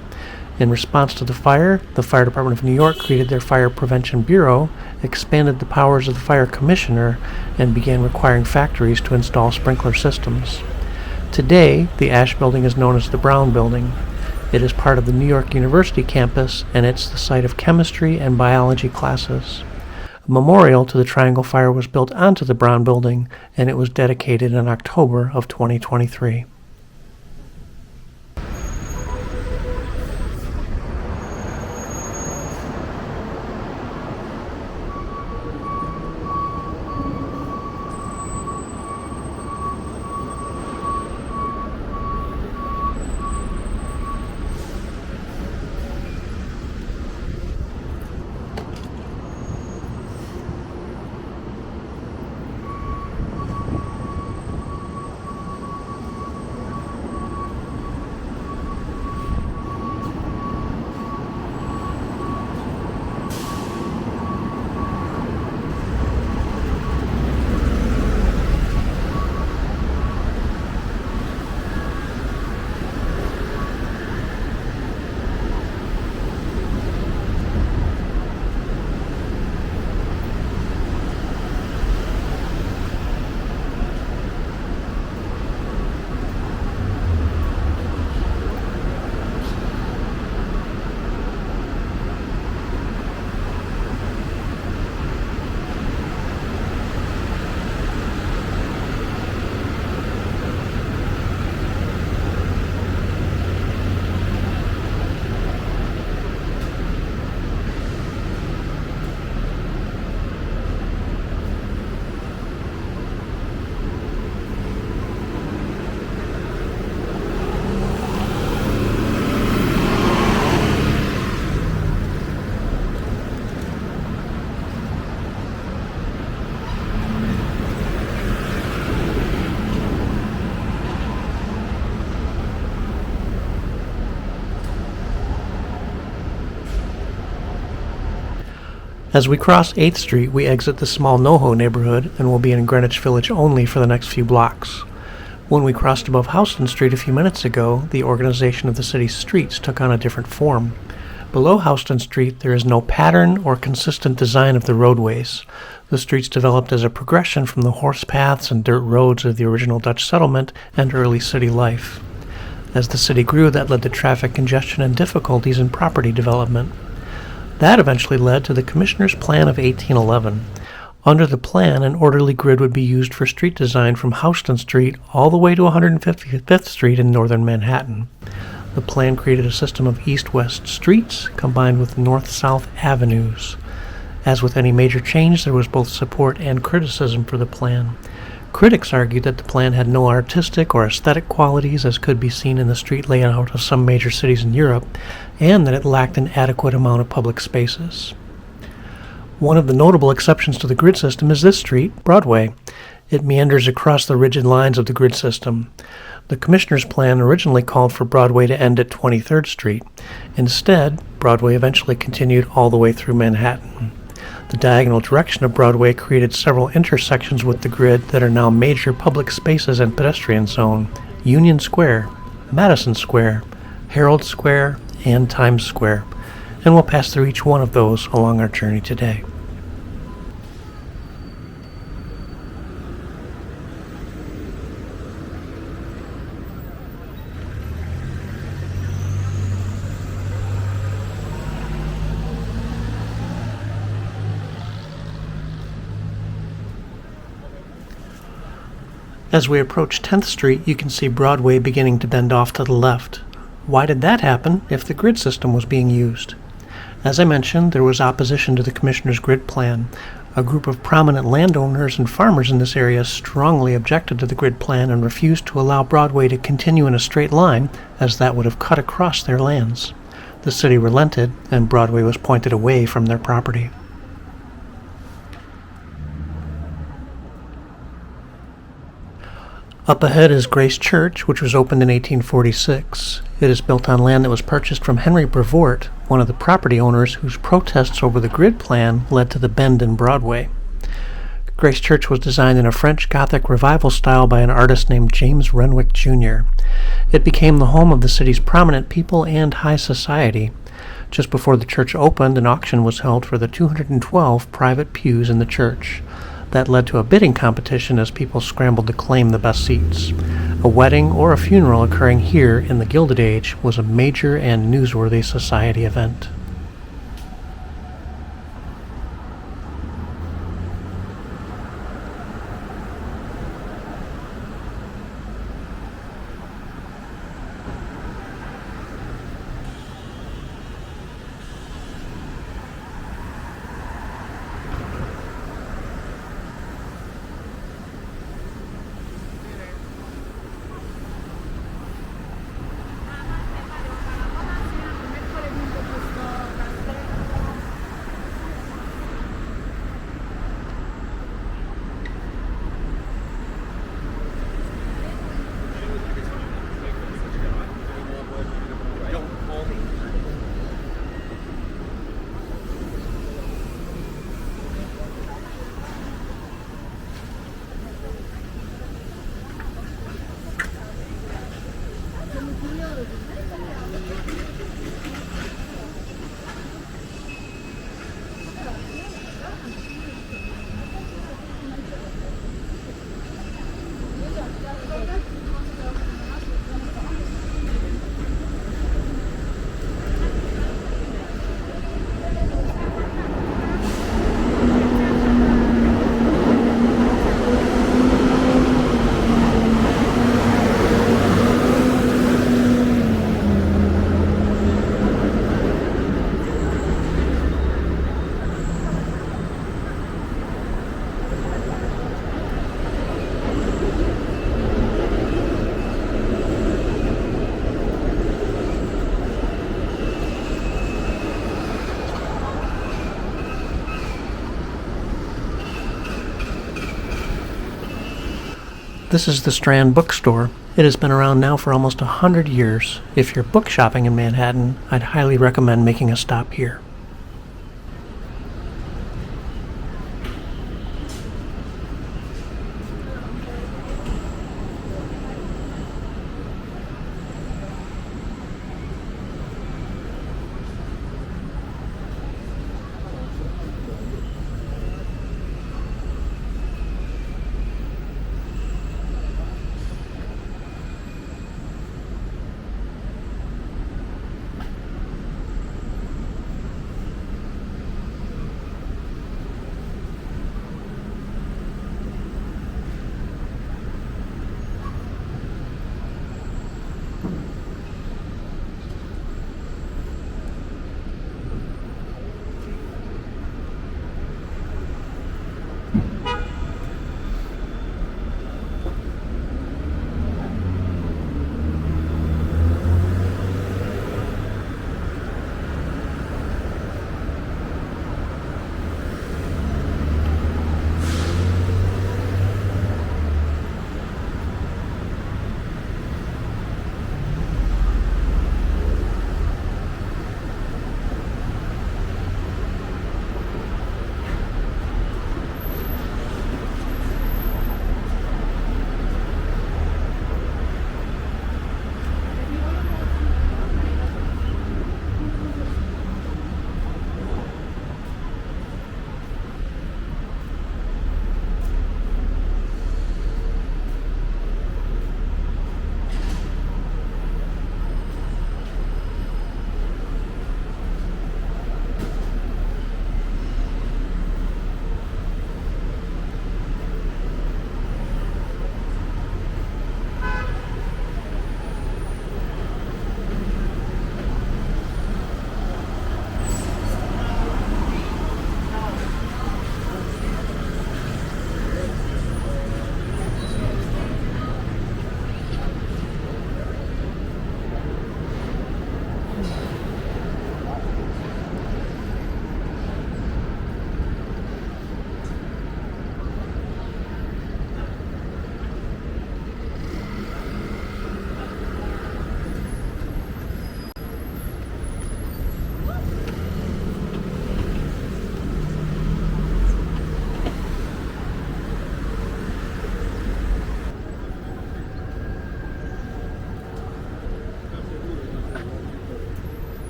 In response to the Fire Department of New York created their Fire Prevention Bureau, expanded the powers of the Fire Commissioner, and began requiring factories to install sprinkler systems. Today, the Ash Building is known as the Brown Building. It is part of the New York University campus, and it's the site of chemistry and biology classes. A memorial to the Triangle Fire was built onto the Brown Building, and it was dedicated in October of 2023. As we cross 8th Street, we exit the small NoHo neighborhood and will be in Greenwich Village only for the next few blocks. When we crossed above Houston Street a few minutes ago, the organization of the city's streets took on a different form. Below Houston Street, there is no pattern or consistent design of the roadways. The streets developed as a progression from the horse paths and dirt roads of the original Dutch settlement and early city life. As the city grew, that led to traffic congestion and difficulties in property development. That eventually led to the Commissioner's Plan of 1811. Under the plan, an orderly grid would be used for street design from Houston Street all the way to 155th Street in northern Manhattan. The plan created a system of east-west streets combined with north-south avenues. As with any major change, there was both support and criticism for the plan. Critics argued that the plan had no artistic or aesthetic qualities as could be seen in the street layout of some major cities in Europe, and that it lacked an adequate amount of public spaces. One of the notable exceptions to the grid system is this street, Broadway. It meanders across the rigid lines of the grid system. The Commissioner's Plan originally called for Broadway to end at 23rd Street. Instead, Broadway eventually continued all the way through Manhattan. The diagonal direction of Broadway created several intersections with the grid that are now major public spaces and pedestrian zone: Union Square, Madison Square, Herald Square, and Times Square, and we'll pass through each one of those along our journey today. As we approach 10th Street, you can see Broadway beginning to bend off to the left. Why did that happen if the grid system was being used? As I mentioned, there was opposition to the Commissioner's grid plan. A group of prominent landowners and farmers in this area strongly objected to the grid plan and refused to allow Broadway to continue in a straight line, as that would have cut across their lands. The city relented, and Broadway was pointed away from their property. Up ahead is Grace Church, which was opened in 1846. It is built on land that was purchased from Henry Brevoort, one of the property owners whose protests over the grid plan led to the bend in Broadway. Grace Church was designed in a French Gothic revival style by an artist named James Renwick Jr. It became the home of the city's prominent people and high society. Just before the church opened, an auction was held for the 212 private pews in the church. That led to a bidding competition as people scrambled to claim the best seats. A wedding or a funeral occurring here in the Gilded Age was a major and newsworthy society event. This is the Strand Bookstore. It has been around now for almost 100 years. If you're book shopping in Manhattan, I'd highly recommend making a stop here.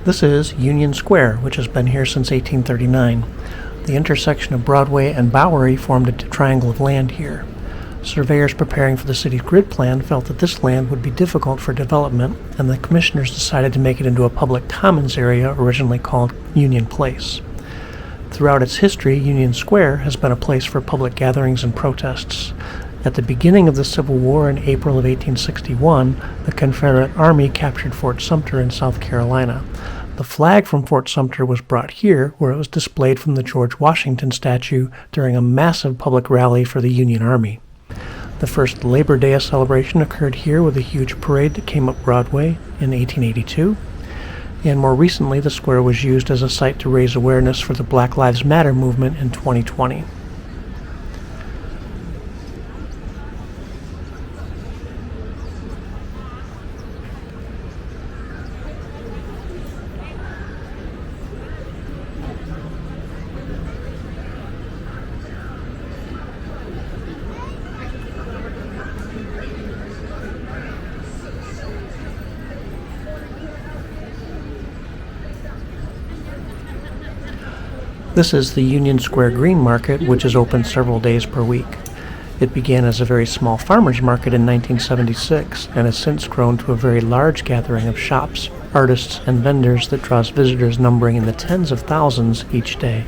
This is Union Square, which has been here since 1839. The intersection of Broadway and Bowery formed a triangle of land here. Surveyors preparing for the city's grid plan felt that this land would be difficult for development, and the commissioners decided to make it into a public commons area originally called Union Place. Throughout its history, Union Square has been a place for public gatherings and protests. At the beginning of the Civil War in April of 1861, the Confederate Army captured Fort Sumter in South Carolina. The flag from Fort Sumter was brought here, where it was displayed from the George Washington statue during a massive public rally for the Union Army. The first Labor Day celebration occurred here with a huge parade that came up Broadway in 1882. And more recently, the square was used as a site to raise awareness for the Black Lives Matter movement in 2020. This is the Union Square Green Market, which is open several days per week. It began as a very small farmers market in 1976 and has since grown to a very large gathering of shops, artists, and vendors that draws visitors numbering in the tens of thousands each day.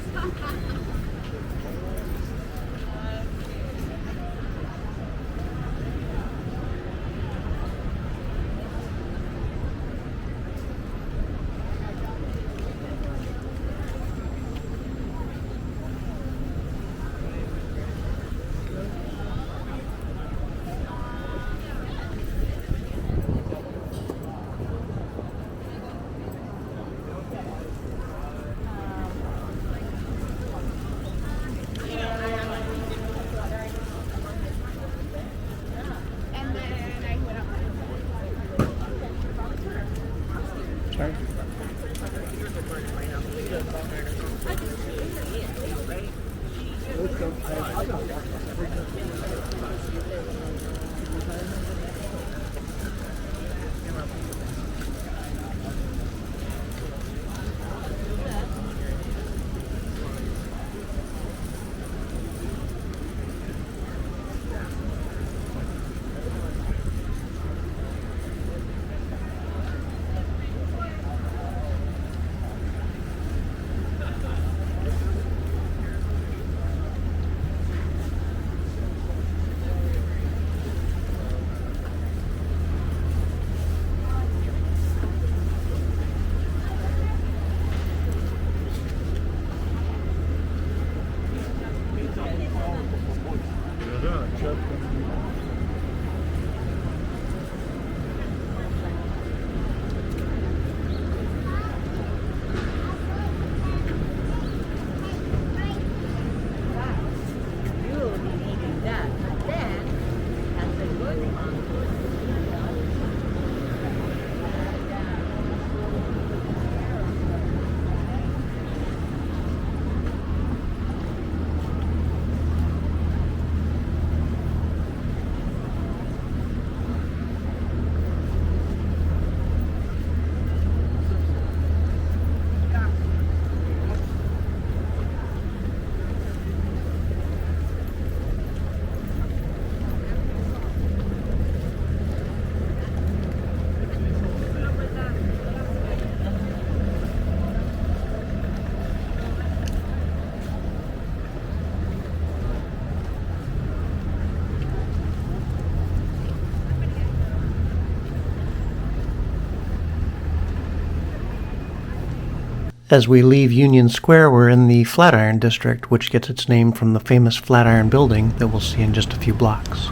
As we leave Union Square, we're in the Flatiron District, which gets its name from the famous Flatiron Building that we'll see in just a few blocks.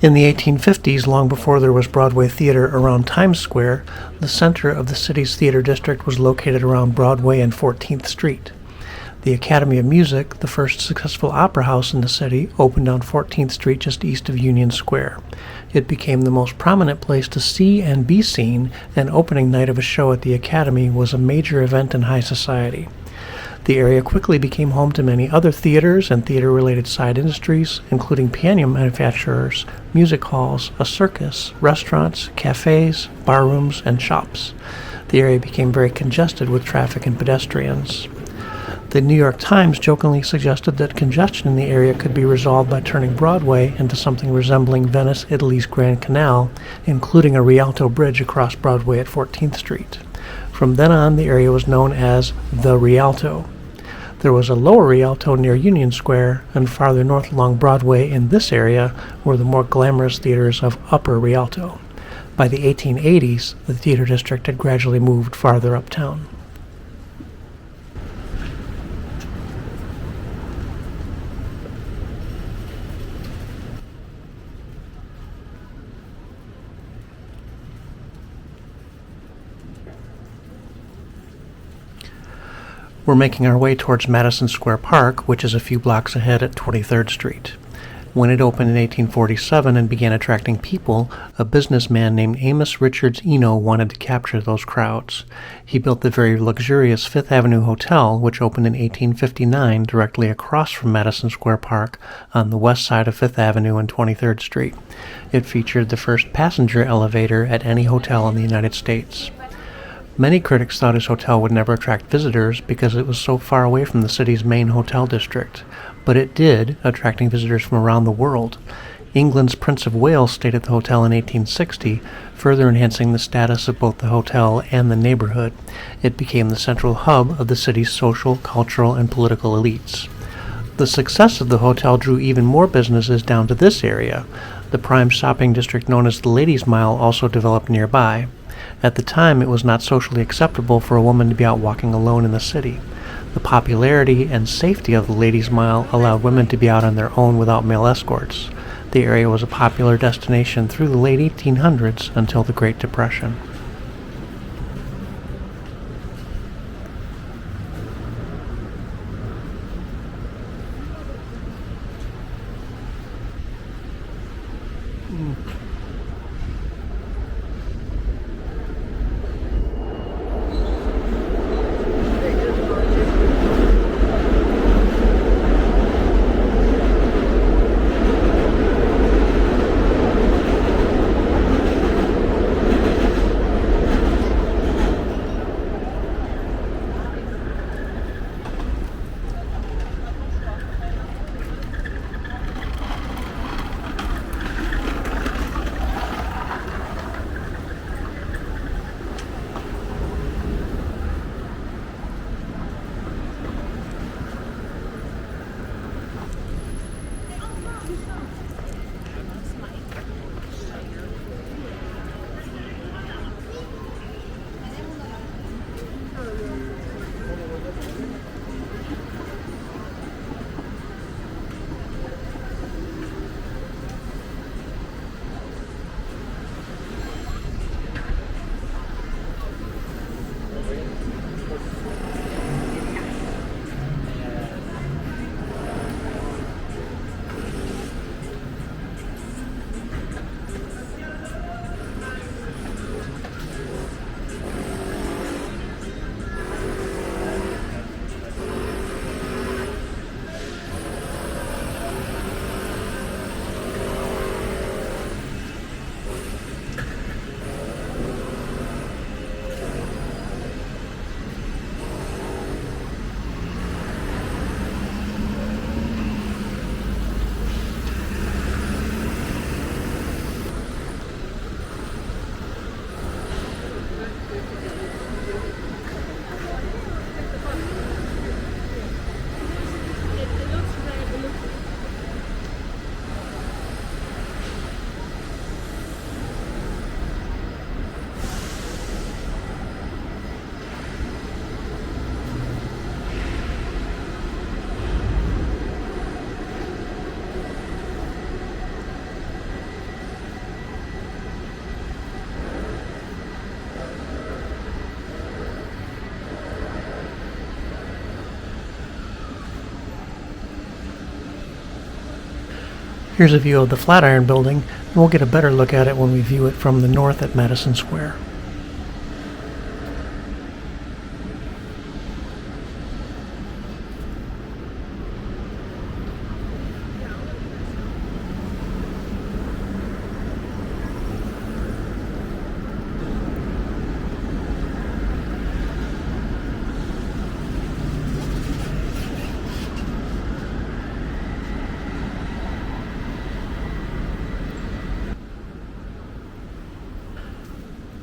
In the 1850s, long before there was Broadway theater around Times Square, the center of the city's theater district was located around Broadway and 14th Street. The Academy of Music, the first successful opera house in the city, opened on 14th Street just east of Union Square. It became the most prominent place to see and be seen, and opening night of a show at the Academy was a major event in high society. The area quickly became home to many other theaters and theater-related side industries, including piano manufacturers, music halls, a circus, restaurants, cafes, barrooms, and shops. The area became very congested with traffic and pedestrians. The New York Times jokingly suggested that congestion in the area could be resolved by turning Broadway into something resembling Venice, Italy's Grand Canal, including a Rialto bridge across Broadway at 14th Street. From then on, the area was known as the Rialto. There was a lower Rialto near Union Square, and farther north along Broadway in this area were the more glamorous theaters of Upper Rialto. By the 1880s, the theater district had gradually moved farther uptown. We're making our way towards Madison Square Park, which is a few blocks ahead at 23rd Street. When it opened in 1847 and began attracting people, a businessman named Amos Richards Eno wanted to capture those crowds. He built the very luxurious Fifth Avenue Hotel, which opened in 1859 directly across from Madison Square Park on the west side of Fifth Avenue and 23rd Street. It featured the first passenger elevator at any hotel in the United States. Many critics thought his hotel would never attract visitors because it was so far away from the city's main hotel district. But it did, attracting visitors from around the world. England's Prince of Wales stayed at the hotel in 1860, further enhancing the status of both the hotel and the neighborhood. It became the central hub of the city's social, cultural, and political elites. The success of the hotel drew even more businesses down to this area. The prime shopping district known as the Ladies' Mile also developed nearby. At the time, it was not socially acceptable for a woman to be out walking alone in the city. The popularity and safety of the Ladies' Mile allowed women to be out on their own without male escorts. The area was a popular destination through the late 1800s until the Great Depression. Here's a view of the Flatiron Building, and we'll get a better look at it when we view it from the north at Madison Square.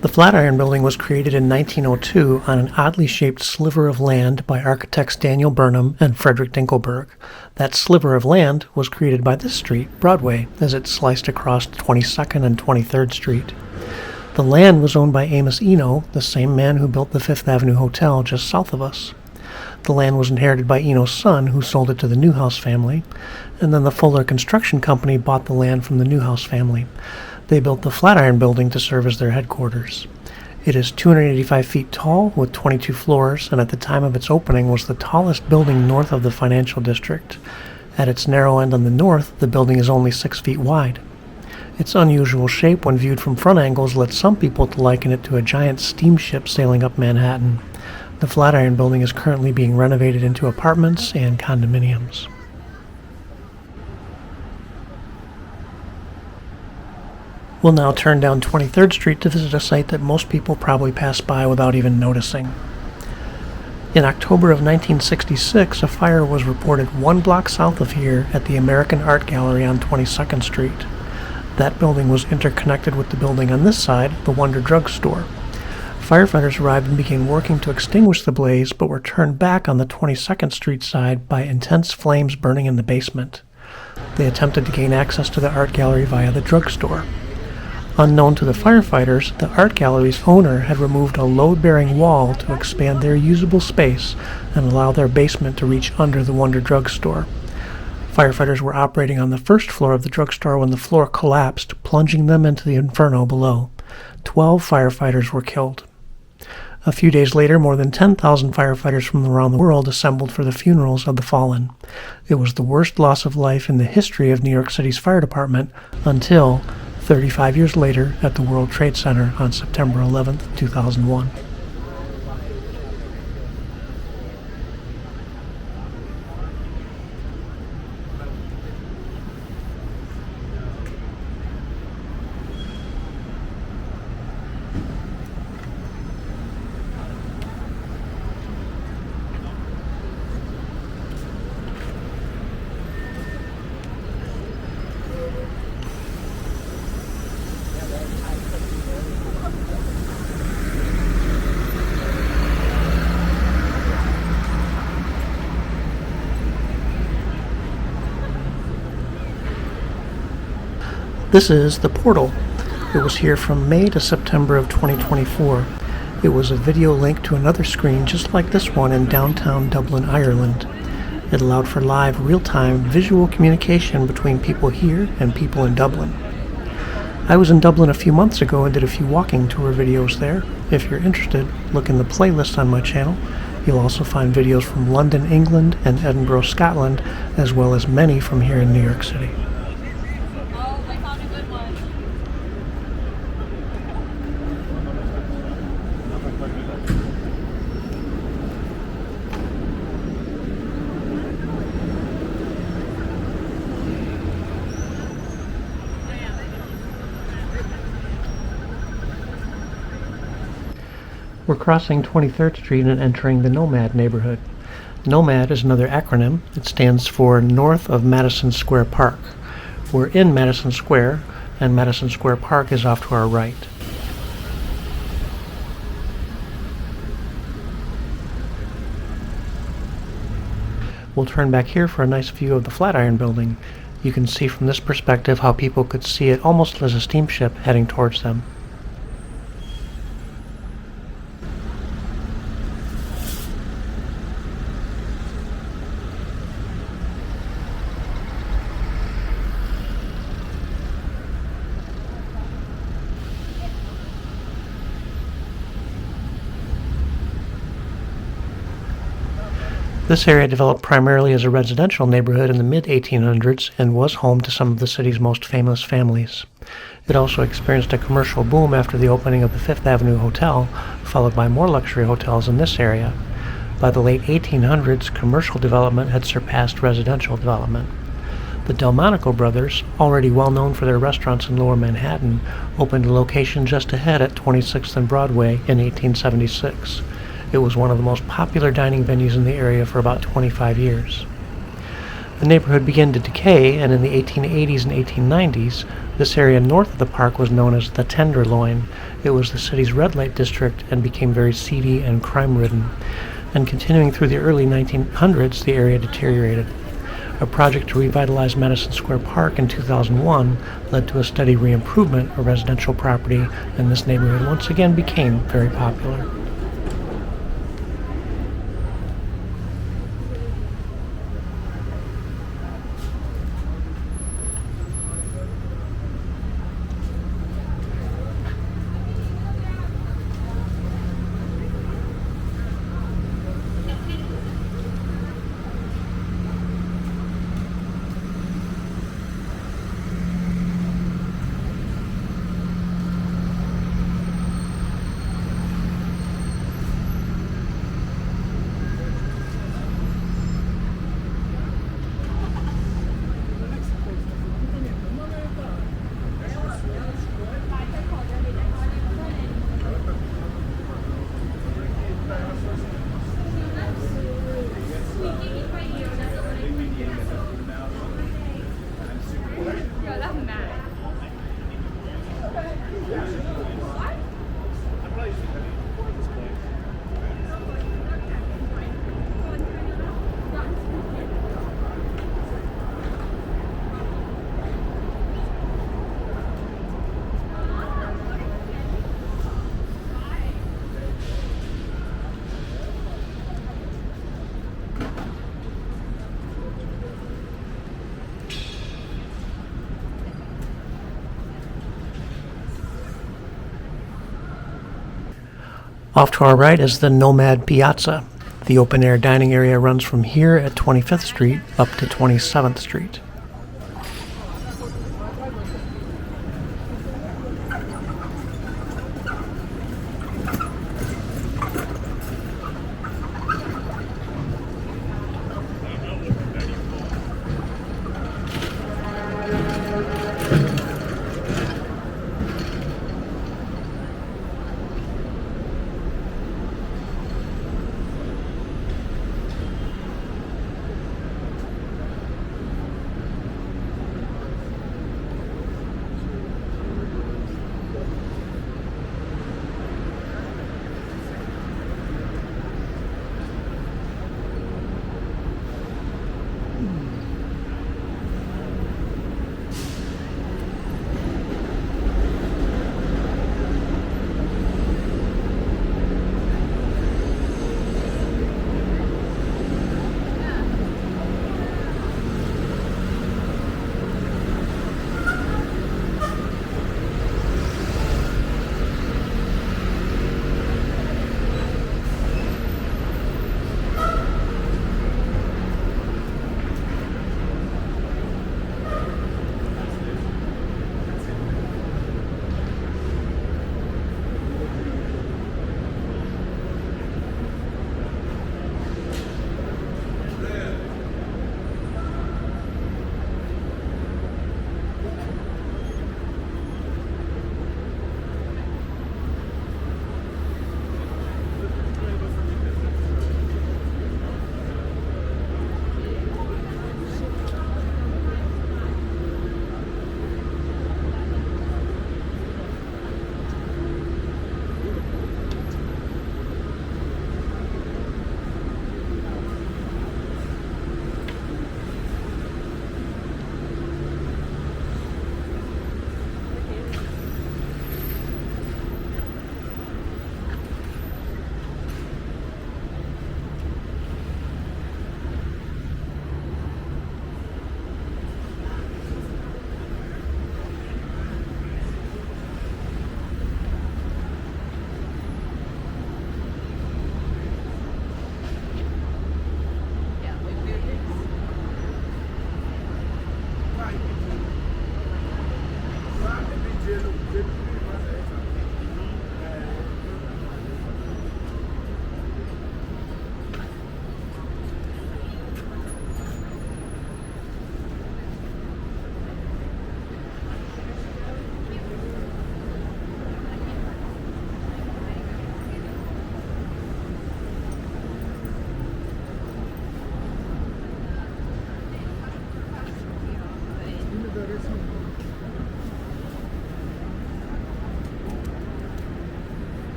The Flatiron Building was created in 1902 on an oddly shaped sliver of land by architects Daniel Burnham and Frederick Dinkelberg. That sliver of land was created by this street, Broadway, as it sliced across 22nd and 23rd Street. The land was owned by Amos Eno, the same man who built the Fifth Avenue Hotel just south of us. The land was inherited by Eno's son, who sold it to the Newhouse family, and then the Fuller Construction Company bought the land from the Newhouse family. They built the Flatiron Building to serve as their headquarters. It is 285 feet tall with 22 floors, and at the time of its opening was the tallest building north of the financial district. At its narrow end on the north, the building is only 6 feet wide. Its unusual shape when viewed from front angles led some people to liken it to a giant steamship sailing up Manhattan. The Flatiron Building is currently being renovated into apartments and condominiums. We'll now turn down 23rd Street to visit a site that most people probably pass by without even noticing. In October of 1966, a fire was reported 1 block south of here at the American Art Gallery on 22nd Street. That building was interconnected with the building on this side, the Wonder Drug Store. Firefighters arrived and began working to extinguish the blaze, but were turned back on the 22nd Street side by intense flames burning in the basement. They attempted to gain access to the art gallery via the drugstore. Unknown to the firefighters, the art gallery's owner had removed a load-bearing wall to expand their usable space and allow their basement to reach under the Wonder Drug Store. Firefighters were operating on the first floor of the drugstore when the floor collapsed, plunging them into the inferno below. 12 firefighters were killed. A few days later, more than 10,000 firefighters from around the world assembled for the funerals of the fallen. It was the worst loss of life in the history of New York City's fire department until 35 years later at the World Trade Center on September 11, 2001. This is the portal. It was here from May to September of 2024. It was a video link to another screen just like this one in downtown Dublin, Ireland. It allowed for live, real-time visual communication between people here and people in Dublin. I was in Dublin a few months ago and did a few walking tour videos there. If you're interested, look in the playlist on my channel. You'll also find videos from London, England, and Edinburgh, Scotland, as well as many from here in New York City. We're crossing 23rd Street and entering the NoMad neighborhood. NoMad is another acronym. It stands for North of Madison Square Park. We're in Madison Square, and Madison Square Park is off to our right. We'll turn back here for a nice view of the Flatiron Building. You can see from this perspective how people could see it almost as a steamship heading towards them. This area developed primarily as a residential neighborhood in the mid-1800s and was home to some of the city's most famous families. It also experienced a commercial boom after the opening of the Fifth Avenue Hotel, followed by more luxury hotels in this area. By the late 1800s, commercial development had surpassed residential development. The Delmonico brothers, already well known for their restaurants in Lower Manhattan, opened a location just ahead at 26th and Broadway in 1876. It was one of the most popular dining venues in the area for about 25 years. The neighborhood began to decay, and in the 1880s and 1890s, this area north of the park was known as the Tenderloin. It was the city's red light district and became very seedy and crime-ridden. And continuing through the early 1900s, the area deteriorated. A project to revitalize Madison Square Park in 2001 led to a steady re-improvement of residential property, and this neighborhood once again became very popular. Off to our right is the NoMad Piazza. The open-air dining area runs from here at 25th Street up to 27th Street.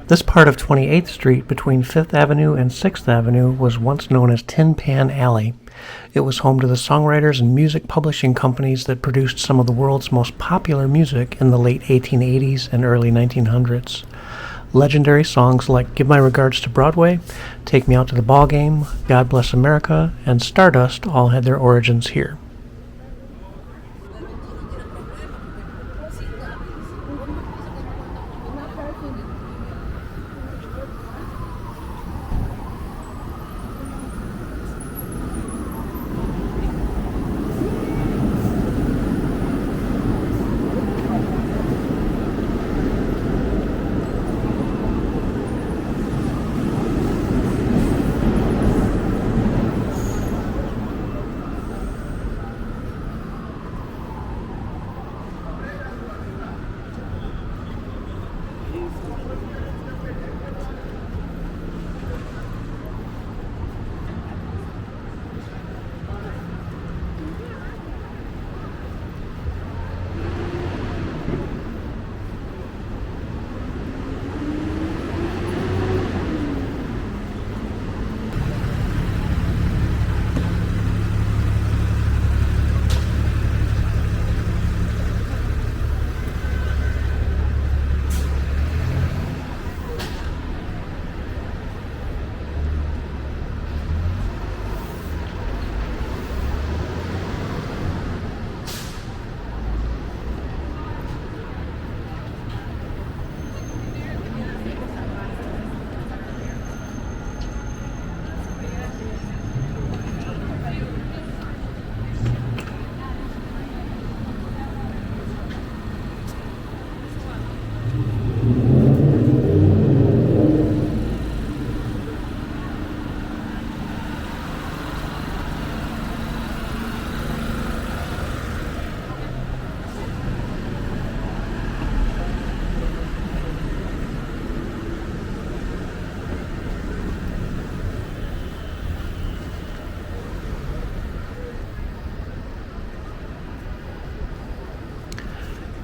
This part of 28th Street between 5th Avenue and 6th Avenue was once known as Tin Pan Alley. It was home to the songwriters and music publishing companies that produced some of the world's most popular music in the late 1880s and early 1900s. Legendary songs like Give My Regards to Broadway, Take Me Out to the Ball Game, God Bless America, and Stardust all had their origins here.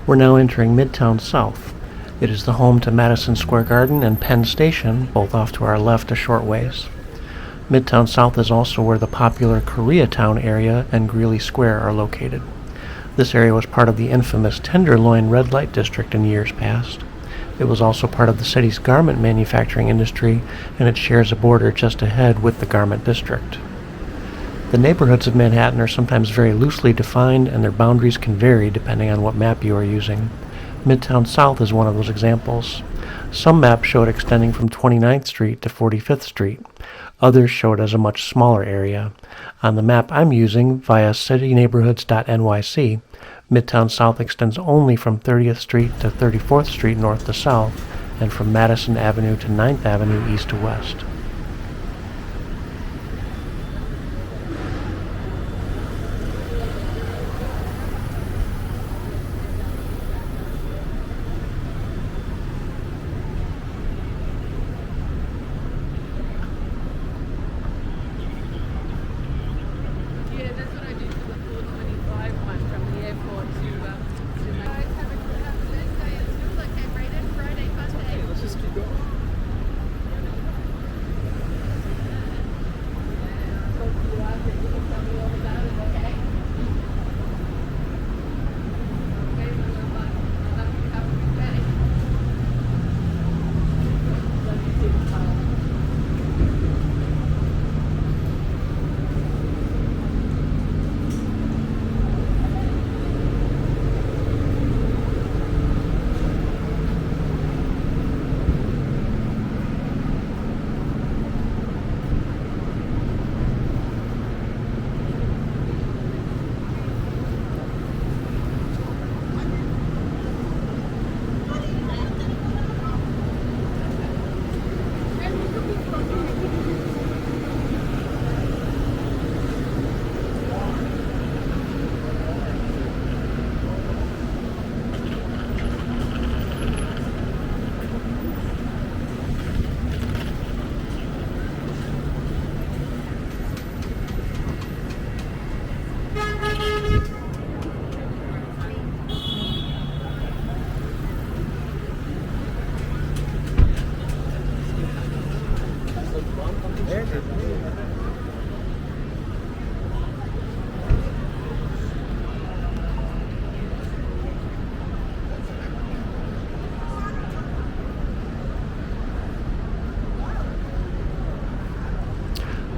We're now entering Midtown South. It is the home to Madison Square Garden and Penn Station, both off to our left a short ways. Midtown South is also where the popular Koreatown area and Greeley Square are located. This area was part of the infamous Tenderloin red light district in years past. It was also part of the city's garment manufacturing industry, and it shares a border just ahead with the garment district. The neighborhoods of Manhattan are sometimes very loosely defined, and their boundaries can vary depending on what map you are using. Midtown South is one of those examples. Some maps show it extending from 29th Street to 45th Street. Others show it as a much smaller area. On the map I'm using, via cityneighborhoods.nyc, Midtown South extends only from 30th Street to 34th Street north to south, and from Madison Avenue to 9th Avenue east to west.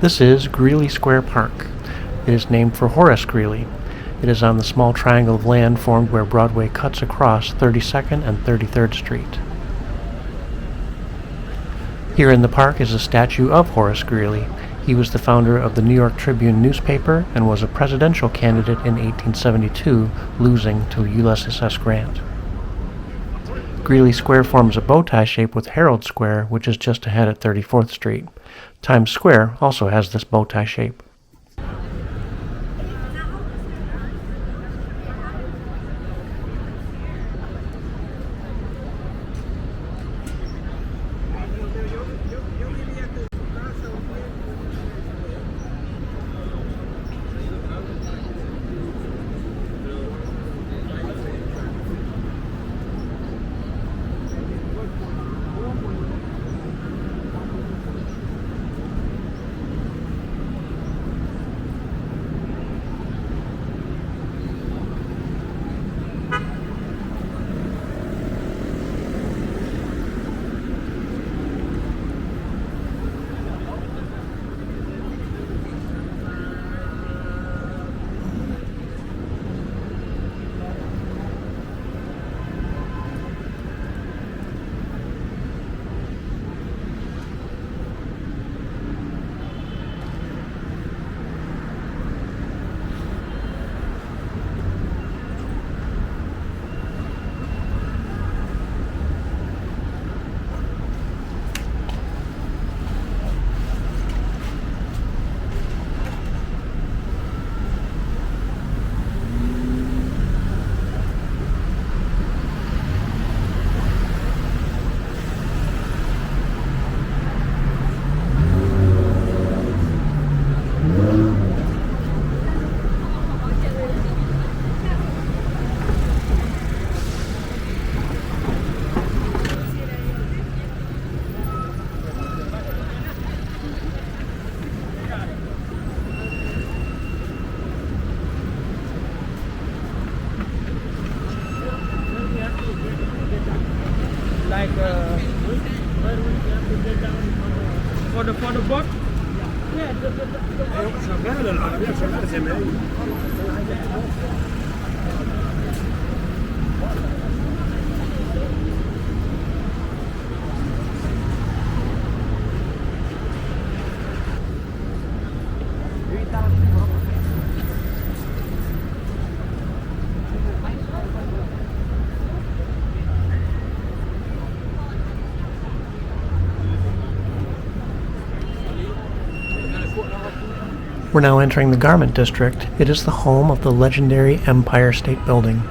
This is Greeley Square Park. It is named for Horace Greeley. It is on the small triangle of land formed where Broadway cuts across 32nd and 33rd Street. Here in the park is a statue of Horace Greeley. He was the founder of the New York Tribune newspaper and was a presidential candidate in 1872, losing to Ulysses S. Grant. Greeley Square forms a bow tie shape with Herald Square, which is just ahead at 34th Street. Times Square also has this bow tie shape. For the book? We're now entering the Garment District. It is the home of the legendary Empire State Building.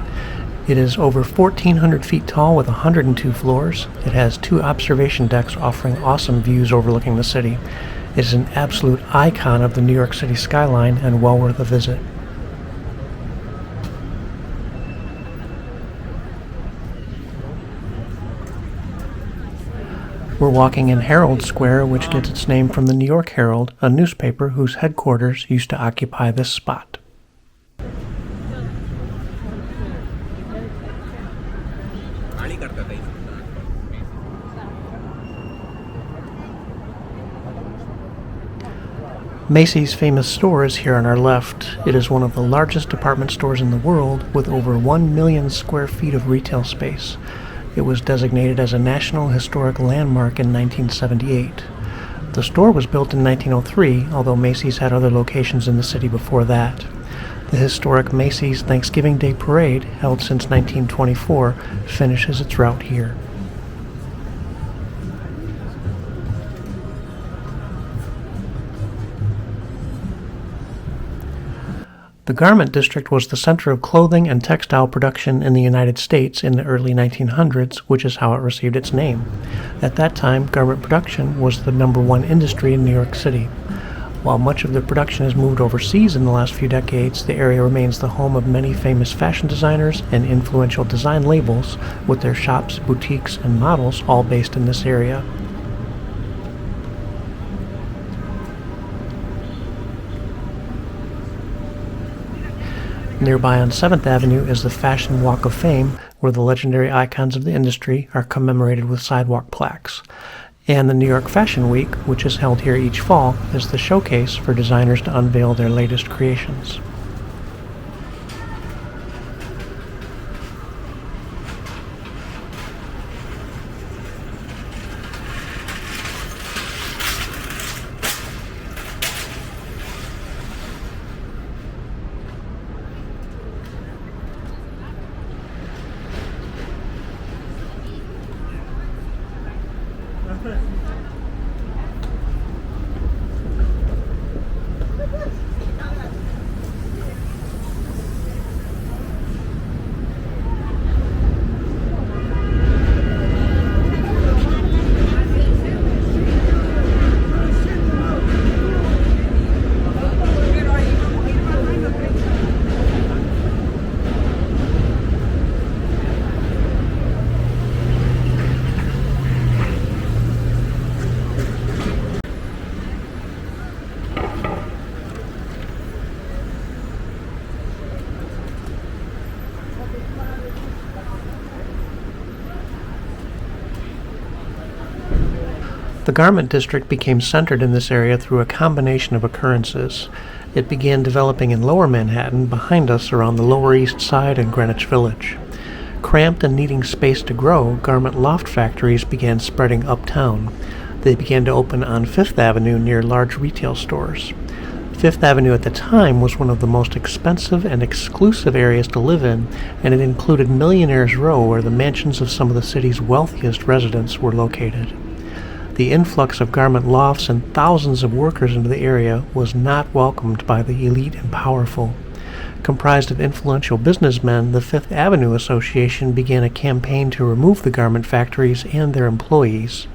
It is over 1,400 feet tall with 102 floors. It has 2 observation decks offering awesome views overlooking the city. It is an absolute icon of the New York City skyline and well worth a visit. We're walking in Herald Square, which gets its name from the New York Herald, a newspaper whose headquarters used to occupy this spot. Macy's famous store is here on our left. It is one of the largest department stores in the world with over 1 million square feet of retail space. It was designated as a National Historic Landmark in 1978. The store was built in 1903, although Macy's had other locations in the city before that. The historic Macy's Thanksgiving Day Parade, held since 1924, finishes its route here. The Garment District was the center of clothing and textile production in the United States in the early 1900s, which is how it received its name. At that time, garment production was the #1 industry in New York City. While much of the production has moved overseas in the last few decades, the area remains the home of many famous fashion designers and influential design labels, with their shops, boutiques, and models all based in this area. Nearby on 7th Avenue is the Fashion Walk of Fame, where the legendary icons of the industry are commemorated with sidewalk plaques. And the New York Fashion Week, which is held here each fall, is the showcase for designers to unveil their latest creations. The garment district became centered in this area through a combination of occurrences. It began developing in Lower Manhattan, behind us around the Lower East Side and Greenwich Village. Cramped and needing space to grow, garment loft factories began spreading uptown. They began to open on Fifth Avenue near large retail stores. Fifth Avenue at the time was one of the most expensive and exclusive areas to live in, and it included Billionaires Row, where the mansions of some of the city's wealthiest residents were located. The influx of garment lofts and thousands of workers into the area was not welcomed by the elite and powerful. Comprised of influential businessmen, the Fifth Avenue Association began a campaign to remove the garment factories and their employees.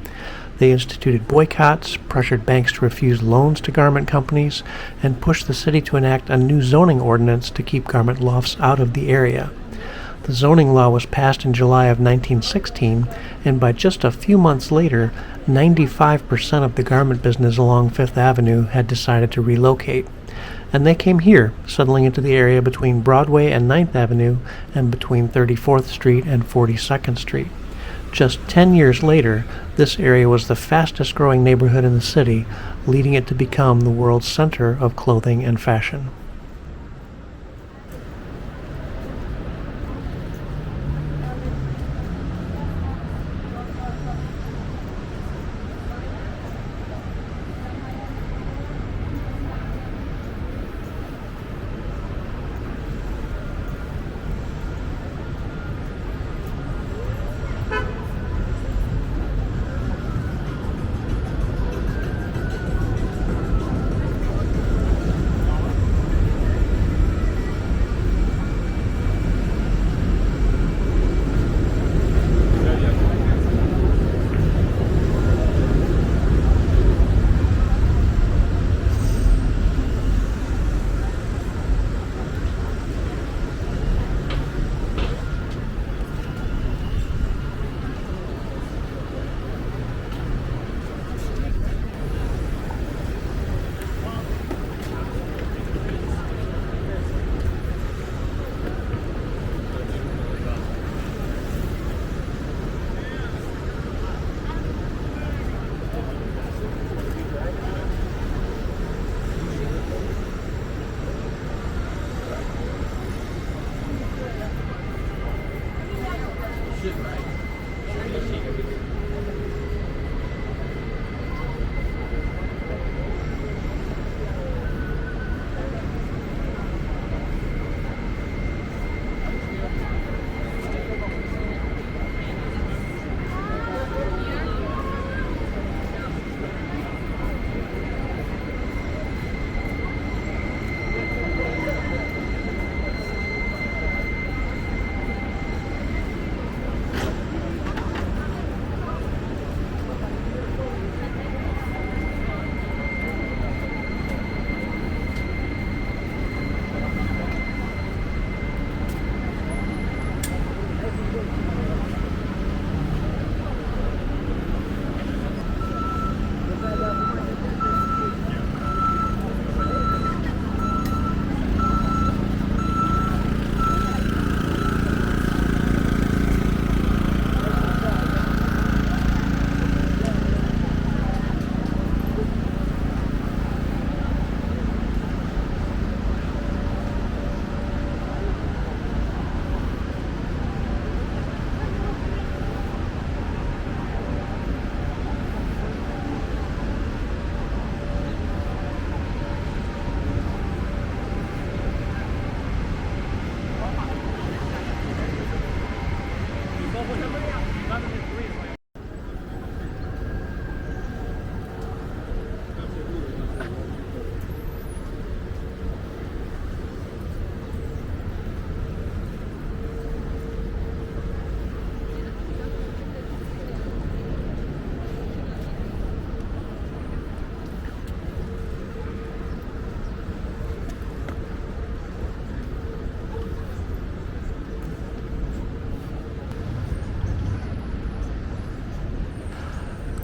They instituted boycotts, pressured banks to refuse loans to garment companies, and pushed the city to enact a new zoning ordinance to keep garment lofts out of the area. The zoning law was passed in July of 1916, and by just a few months later, 95% of the garment business along Fifth Avenue had decided to relocate. And they came here, settling into the area between Broadway and 9th Avenue and between 34th Street and 42nd Street. Just 10 years later, this area was the fastest growing neighborhood in the city, leading it to become the world's center of clothing and fashion.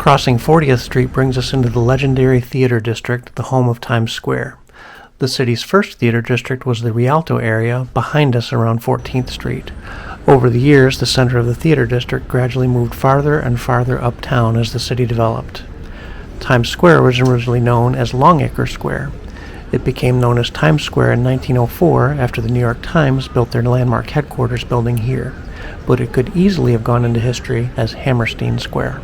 Crossing 40th Street brings us into the legendary Theater District, the home of Times Square. The city's first theater district was the Rialto area, behind us around 14th Street. Over the years, the center of the theater district gradually moved farther and farther uptown as the city developed. Times Square was originally known as Longacre Square. It became known as Times Square in 1904 after the New York Times built their landmark headquarters building here, but it could easily have gone into history as Hammerstein Square.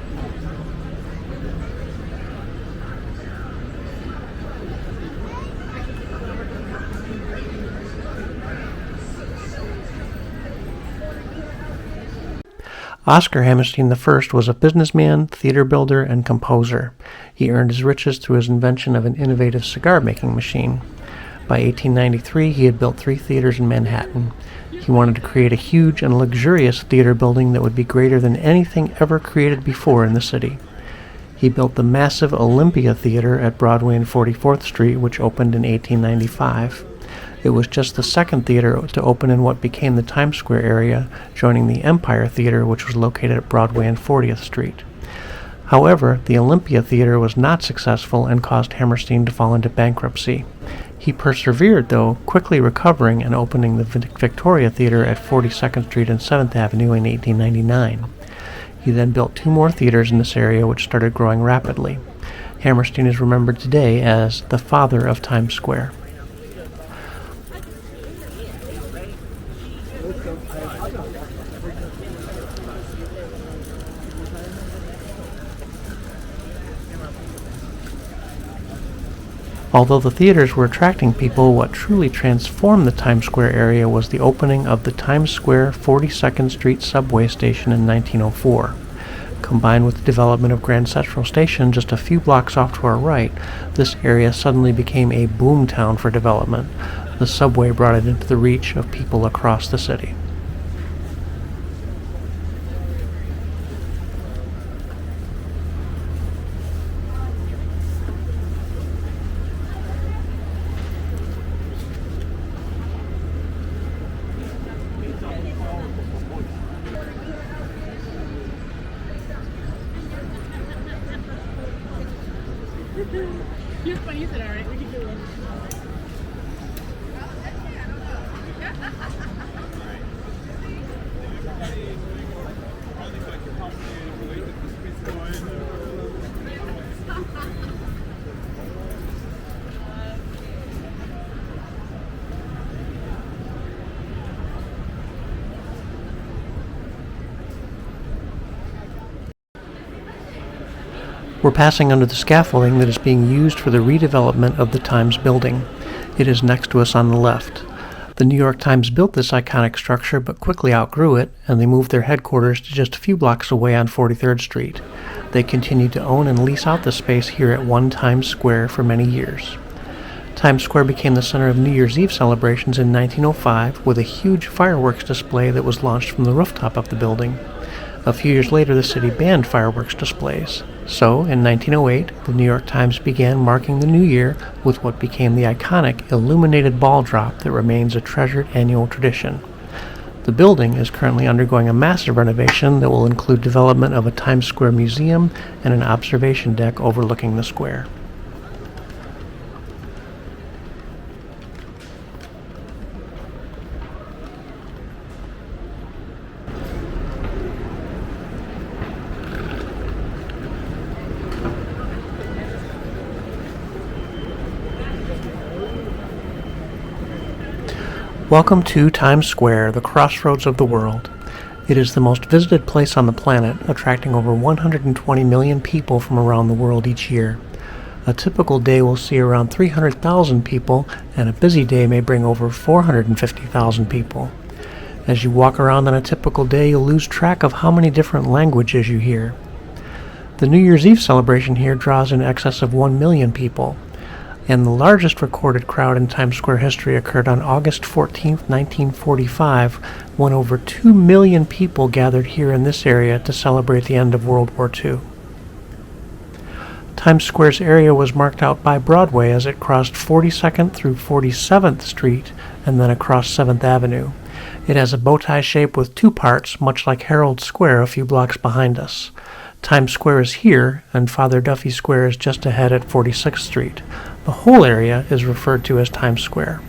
Oscar Hammerstein I was a businessman, theater builder, and composer. He earned his riches through his invention of an innovative cigar-making machine. By 1893, he had built 3 theaters in Manhattan. He wanted to create a huge and luxurious theater building that would be greater than anything ever created before in the city. He built the massive Olympia Theater at Broadway and 44th Street, which opened in 1895. It was just the second theater to open in what became the Times Square area, joining the Empire Theater, which was located at Broadway and 40th Street. However, the Olympia Theater was not successful and caused Hammerstein to fall into bankruptcy. He persevered, though, quickly recovering and opening the Victoria Theater at 42nd Street and 7th Avenue in 1899. He then built 2 more theaters in this area, which started growing rapidly. Hammerstein is remembered today as the father of Times Square. Although the theaters were attracting people, what truly transformed the Times Square area was the opening of the Times Square 42nd Street subway station in 1904. Combined with the development of Grand Central Station just a few blocks off to our right, this area suddenly became a boom town for development. The subway brought it into the reach of people across the city. You're funny, you said alright, we can do it. We're passing under the scaffolding that is being used for the redevelopment of the Times building. It is next to us on the left. The New York Times built this iconic structure but quickly outgrew it, and they moved their headquarters to just a few blocks away on 43rd Street. They continued to own and lease out the space here at 1 Times Square for many years. Times Square became the center of New Year's Eve celebrations in 1905 with a huge fireworks display that was launched from the rooftop of the building. A few years later, the city banned fireworks displays. So, in 1908, the New York Times began marking the new year with what became the iconic illuminated ball drop that remains a treasured annual tradition. The building is currently undergoing a massive renovation that will include development of a Times Square museum and an observation deck overlooking the square. Welcome to Times Square, the crossroads of the world. It is the most visited place on the planet, attracting over 120 million people from around the world each year. A typical day will see around 300,000 people, and a busy day may bring over 450,000 people. As you walk around on a typical day, you'll lose track of how many different languages you hear. The New Year's Eve celebration here draws in excess of 1 million people. And the largest recorded crowd in Times Square history occurred on August 14, 1945, when over 2 million people gathered here in this area to celebrate the end of World War II. Times Square's area was marked out by Broadway as it crossed 42nd through 47th Street and then across 7th Avenue. It has a bow tie shape with 2 parts, much like Herald Square a few blocks behind us. Times Square is here, and Father Duffy Square is just ahead at 46th Street. The whole area is referred to as Times Square.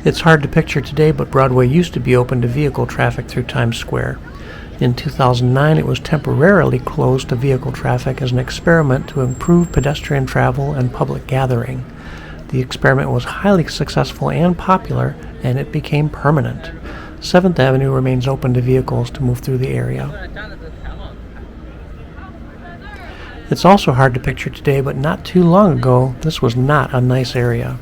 It's hard to picture today, but Broadway used to be open to vehicle traffic through Times Square. In 2009, it was temporarily closed to vehicle traffic as an experiment to improve pedestrian travel and public gathering. The experiment was highly successful and popular, and it became permanent. 7th Avenue remains open to vehicles to move through the area. It's also hard to picture today, but not too long ago, this was not a nice area.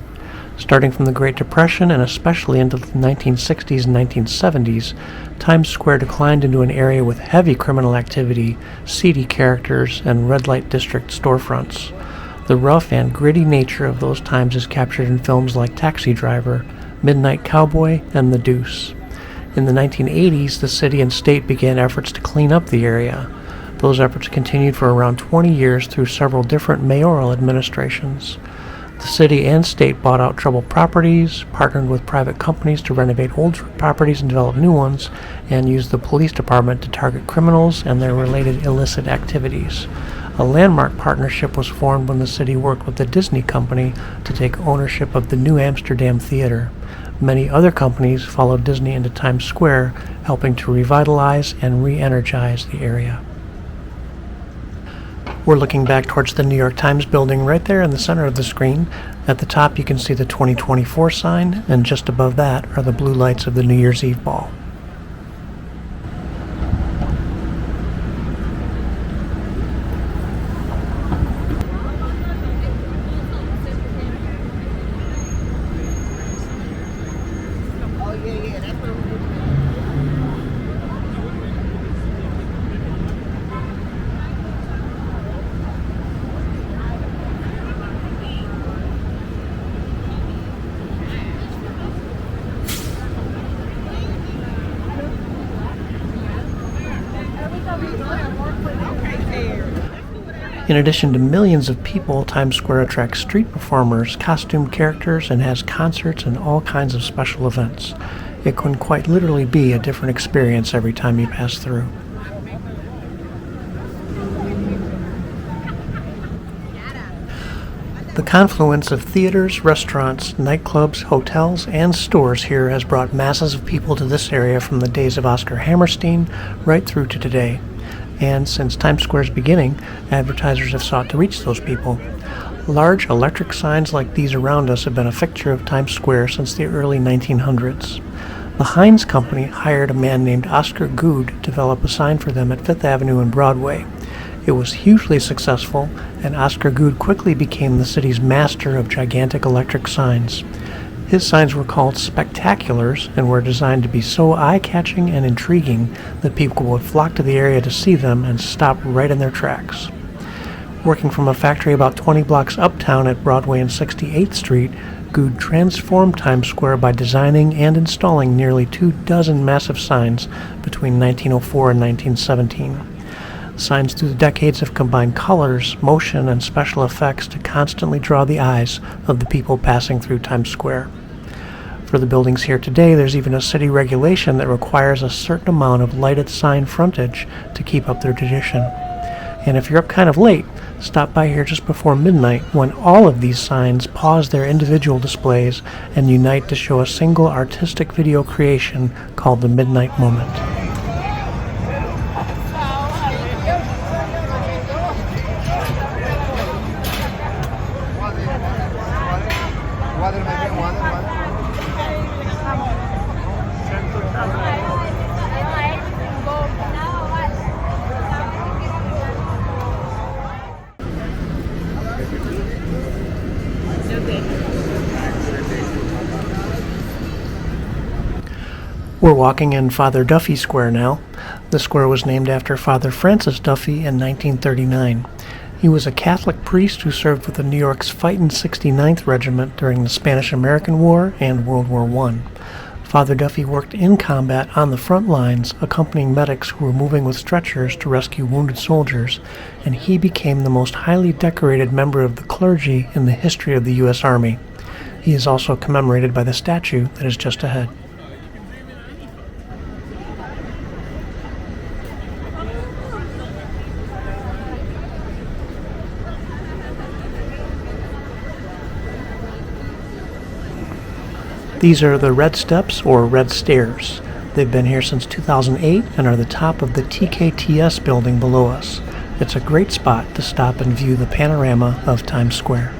Starting from the Great Depression and especially into the 1960s and 1970s, Times Square declined into an area with heavy criminal activity, seedy characters, and red light district storefronts. The rough and gritty nature of those times is captured in films like Taxi Driver, Midnight Cowboy, and The Deuce. In the 1980s, the city and state began efforts to clean up the area. Those efforts continued for around 20 years through several different mayoral administrations. The city and state bought out troubled properties, partnered with private companies to renovate old properties and develop new ones, and used the police department to target criminals and their related illicit activities. A landmark partnership was formed when the city worked with the Disney company to take ownership of the New Amsterdam Theater. Many other companies followed Disney into Times Square, helping to revitalize and re-energize the area. We're looking back towards the New York Times building right there in the center of the screen. At the top you can see the 2024 sign, and just above that are the blue lights of the New Year's Eve ball. In addition to millions of people, Times Square attracts street performers, costumed characters, and has concerts and all kinds of special events. It can quite literally be a different experience every time you pass through. The confluence of theaters, restaurants, nightclubs, hotels, and stores here has brought masses of people to this area from the days of Oscar Hammerstein right through to today. And since Times Square's beginning, advertisers have sought to reach those people. Large electric signs like these around us have been a fixture of Times Square since the early 1900s. The Heinz Company hired a man named Oscar Good to develop a sign for them at Fifth Avenue and Broadway. It was hugely successful, and Oscar Good quickly became the city's master of gigantic electric signs. His signs were called spectaculars and were designed to be so eye-catching and intriguing that people would flock to the area to see them and stop right in their tracks. Working from a factory about 20 blocks uptown at Broadway and 68th Street, Good transformed Times Square by designing and installing nearly 24 massive signs between 1904 and 1917. Signs through the decades have combined colors, motion, and special effects to constantly draw the eyes of the people passing through Times Square. For the buildings here today, there's even a city regulation that requires a certain amount of lighted sign frontage to keep up their tradition. And if you're up kind of late, stop by here just before midnight when all of these signs pause their individual displays and unite to show a single artistic video creation called the Midnight Moment. We're walking in Father Duffy Square now. The square was named after Father Francis Duffy in 1939. He was a Catholic priest who served with the New York's Fightin' 69th Regiment during the Spanish-American War and World War I. Father Duffy worked in combat on the front lines, accompanying medics who were moving with stretchers to rescue wounded soldiers, and he became the most highly decorated member of the clergy in the history of the U.S. Army. He is also commemorated by the statue that is just ahead. These are the Red Steps, or Red Stairs. They've been here since 2008 and are the top of the TKTS building below us. It's a great spot to stop and view the panorama of Times Square.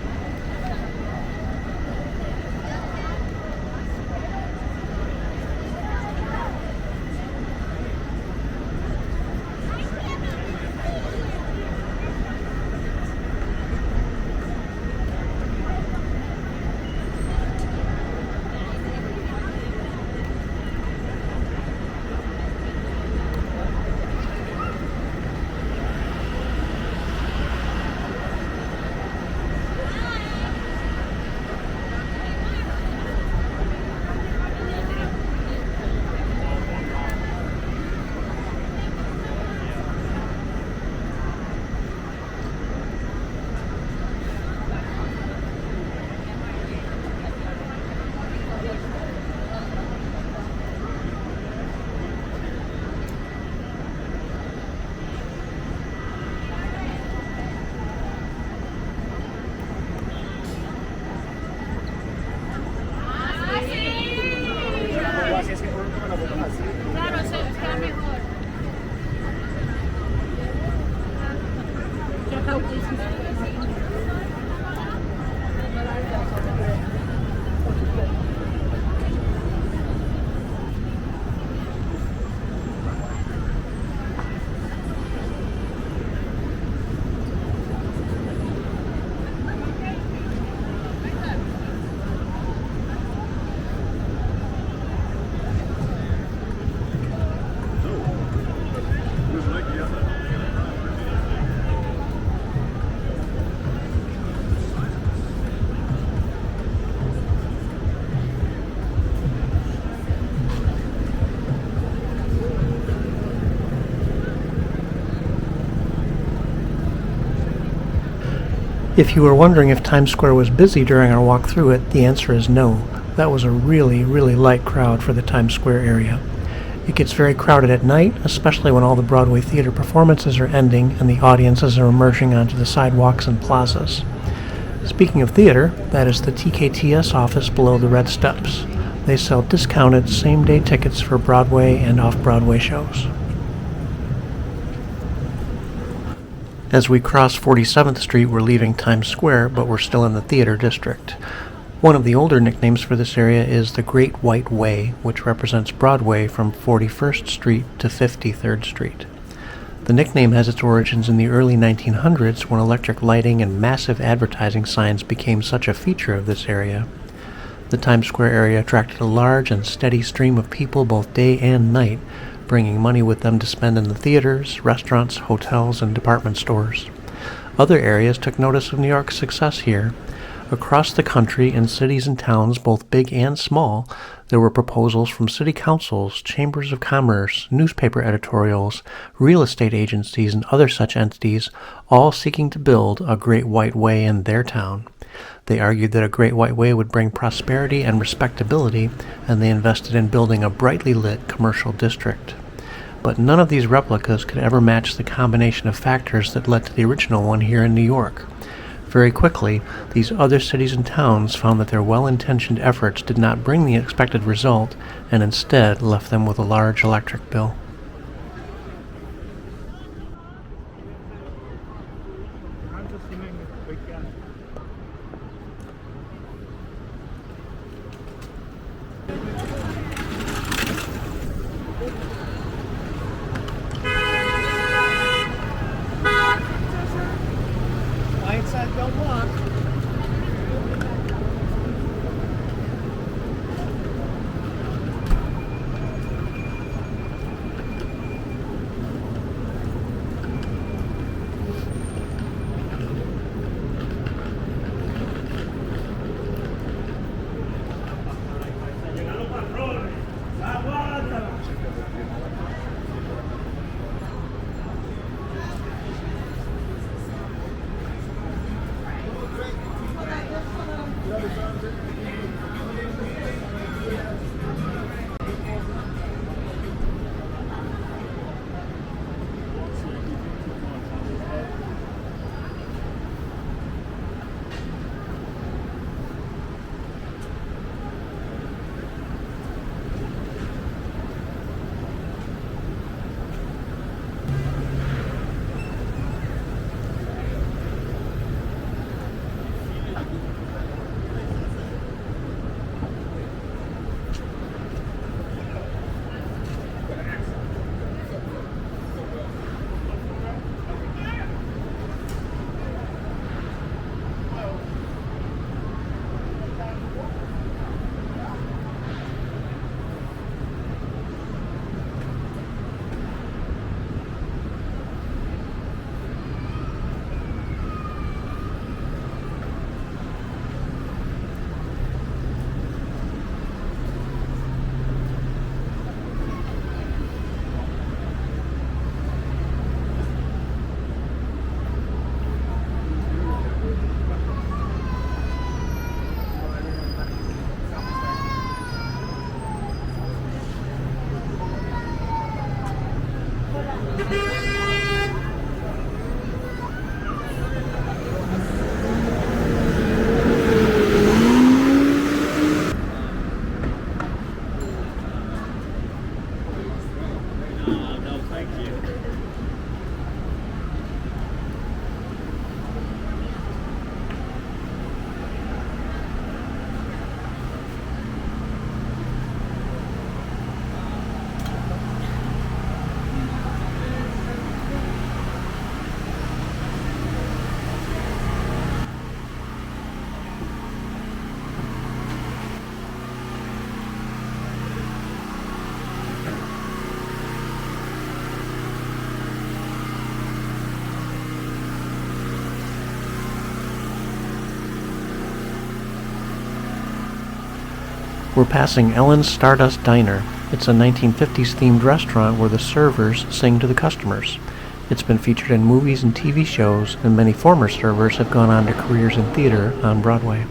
If you were wondering if Times Square was busy during our walk through it, the answer is no. That was a really, really light crowd for the Times Square area. It gets very crowded at night, especially when all the Broadway theater performances are ending and the audiences are emerging onto the sidewalks and plazas. Speaking of theater, that is the TKTS office below the Red Steps. They sell discounted same-day tickets for Broadway and off-Broadway shows. As we cross 47th Street, we're leaving Times Square, but we're still in the theater district. One of the older nicknames for this area is the Great White Way, which represents Broadway from 41st Street to 53rd Street. The nickname has its origins in the early 1900s when electric lighting and massive advertising signs became such a feature of this area. The Times Square area attracted a large and steady stream of people both day and night, bringing money with them to spend in the theaters, restaurants, hotels, and department stores. Other areas took notice of New York's success here. Across the country, in cities and towns, both big and small, there were proposals from city councils, chambers of commerce, newspaper editorials, real estate agencies, and other such entities, all seeking to build a Great White Way in their town. They argued that a Great White Way would bring prosperity and respectability, and they invested in building a brightly lit commercial district. But none of these replicas could ever match the combination of factors that led to the original one here in New York. Very quickly, these other cities and towns found that their well-intentioned efforts did not bring the expected result, and instead left them with a large electric bill. We're passing Ellen's Stardust Diner. It's a 1950s themed restaurant where the servers sing to the customers. It's been featured in movies and TV shows, and many former servers have gone on to careers in theater on Broadway.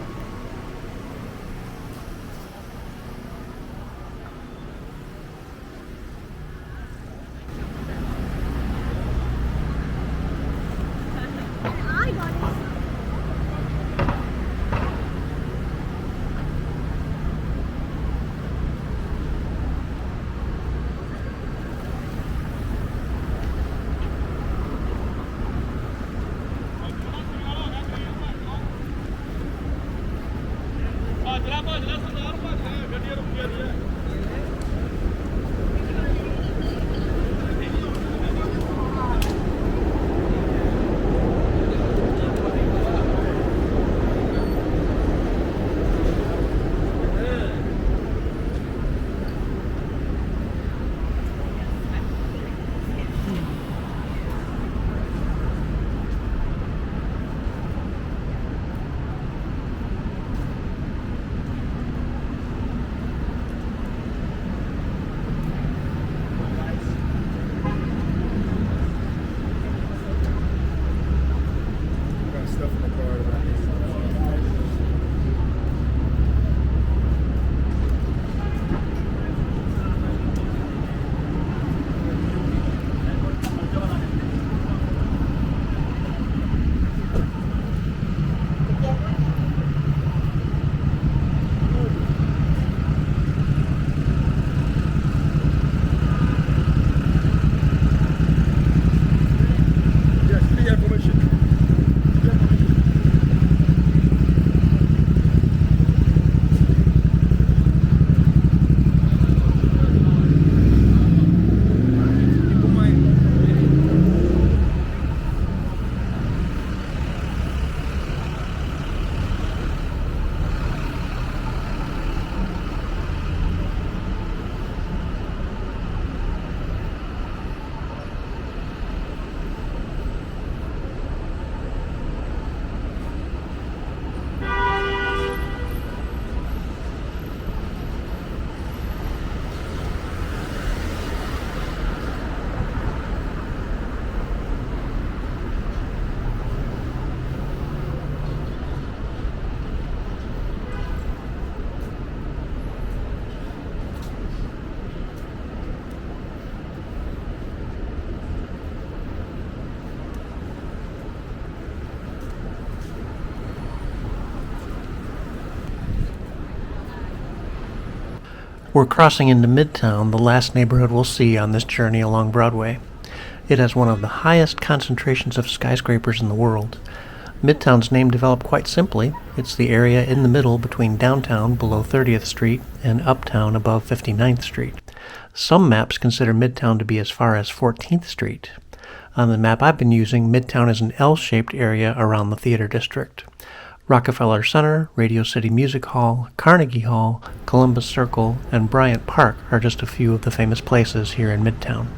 We're crossing into Midtown, the last neighborhood we'll see on this journey along Broadway. It has one of the highest concentrations of skyscrapers in the world. Midtown's name developed quite simply. It's the area in the middle between downtown below 30th Street and uptown above 59th Street. Some maps consider Midtown to be as far as 14th Street. On the map I've been using, Midtown is an L-shaped area around the theater district. Rockefeller Center, Radio City Music Hall, Carnegie Hall, Columbus Circle, and Bryant Park are just a few of the famous places here in Midtown.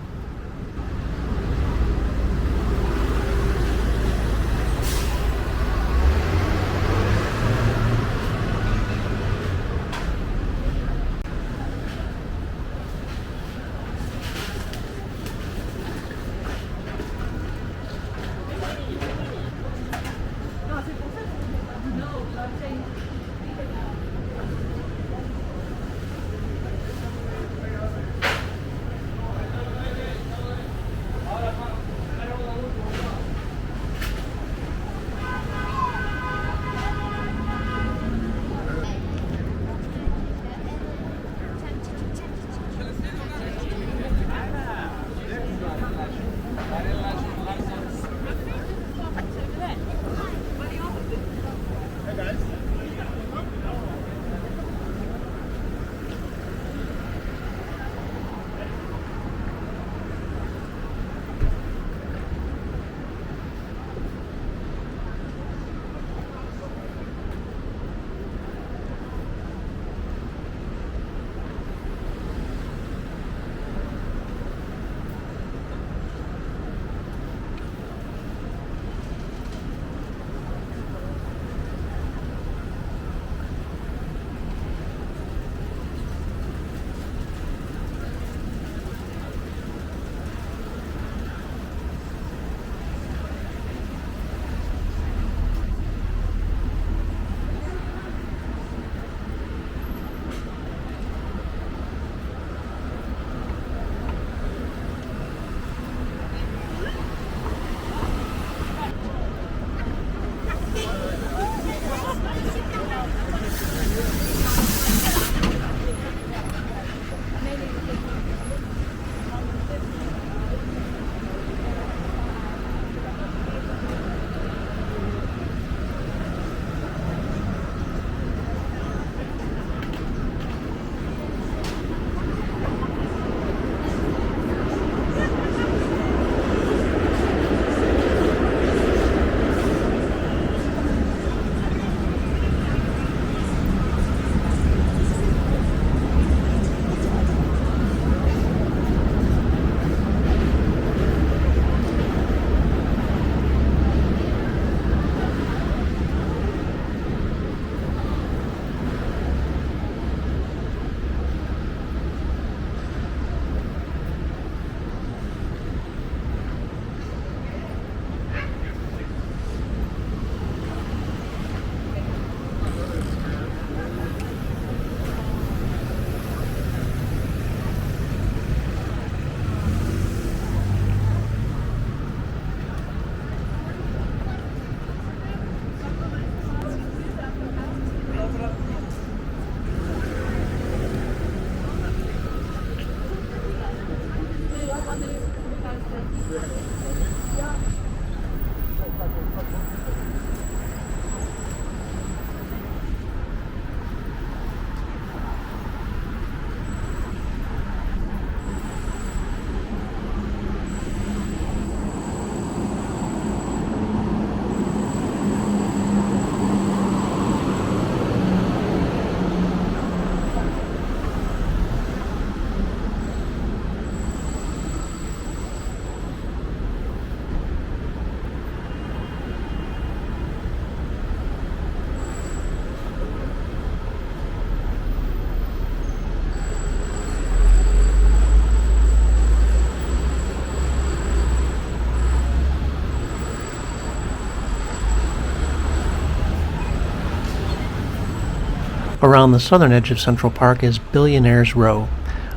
Around the southern edge of Central Park is Billionaires Row.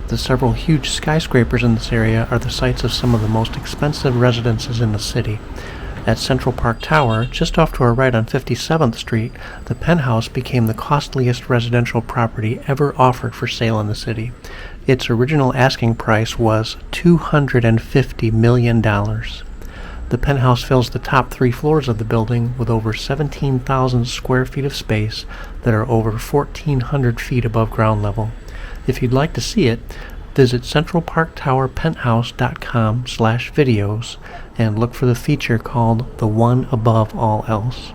The several huge skyscrapers in this area are the sites of some of the most expensive residences in the city. At Central Park Tower, just off to our right on 57th Street, the penthouse became the costliest residential property ever offered for sale in the city. Its original asking price was $250 million. The penthouse fills the top 3 floors of the building with over 17,000 square feet of space that are over 1,400 feet above ground level. If you'd like to see it, visit centralparktowerpenthouse.com/videos and look for the feature called The One Above All Else.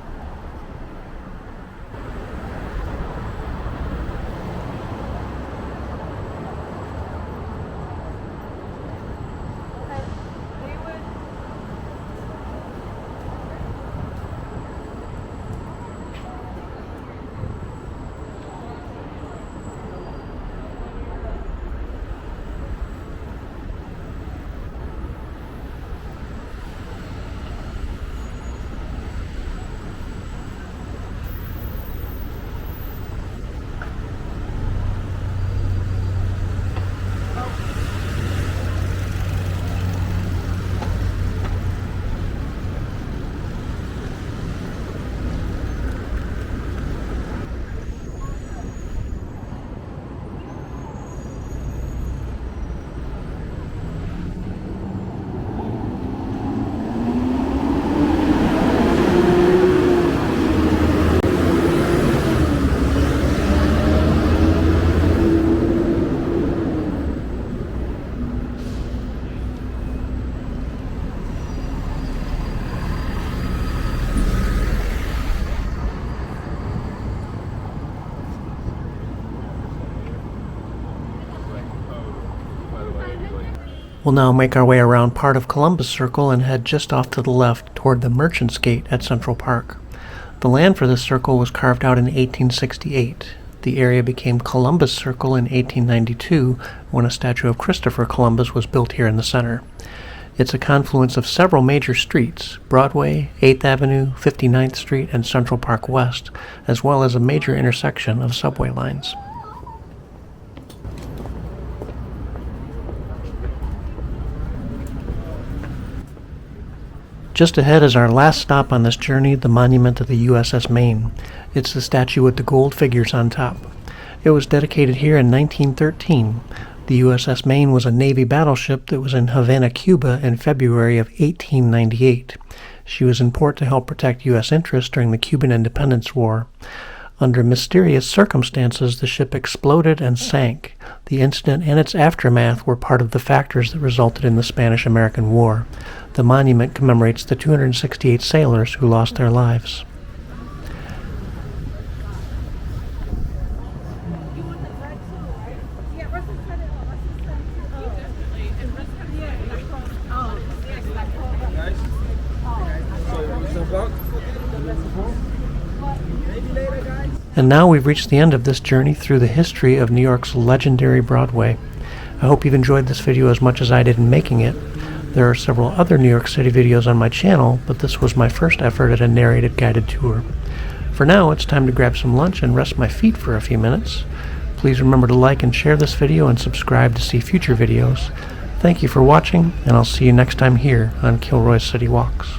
We'll now make our way around part of Columbus Circle and head just off to the left toward the Merchants Gate at Central Park. The land for this circle was carved out in 1868. The area became Columbus Circle in 1892 when a statue of Christopher Columbus was built here in the center. It's a confluence of several major streets, Broadway, 8th Avenue, 59th Street, and Central Park West, as well as a major intersection of subway lines. Just ahead is our last stop on this journey, the monument to the USS Maine. It's the statue with the gold figures on top. It was dedicated here in 1913. The USS Maine was a Navy battleship that was in Havana, Cuba in February of 1898. She was in port to help protect U.S. interests during the Cuban Independence War. Under mysterious circumstances, the ship exploded and sank. The incident and its aftermath were part of the factors that resulted in the Spanish-American War. The monument commemorates the 268 sailors who lost their lives. And now we've reached the end of this journey through the history of New York's legendary Broadway. I hope you've enjoyed this video as much as I did in making it. There are several other New York City videos on my channel, but this was my first effort at a narrated guided tour. For now, it's time to grab some lunch and rest my feet for a few minutes. Please remember to like and share this video and subscribe to see future videos. Thank you for watching, and I'll see you next time here on Kilroy's City Walks.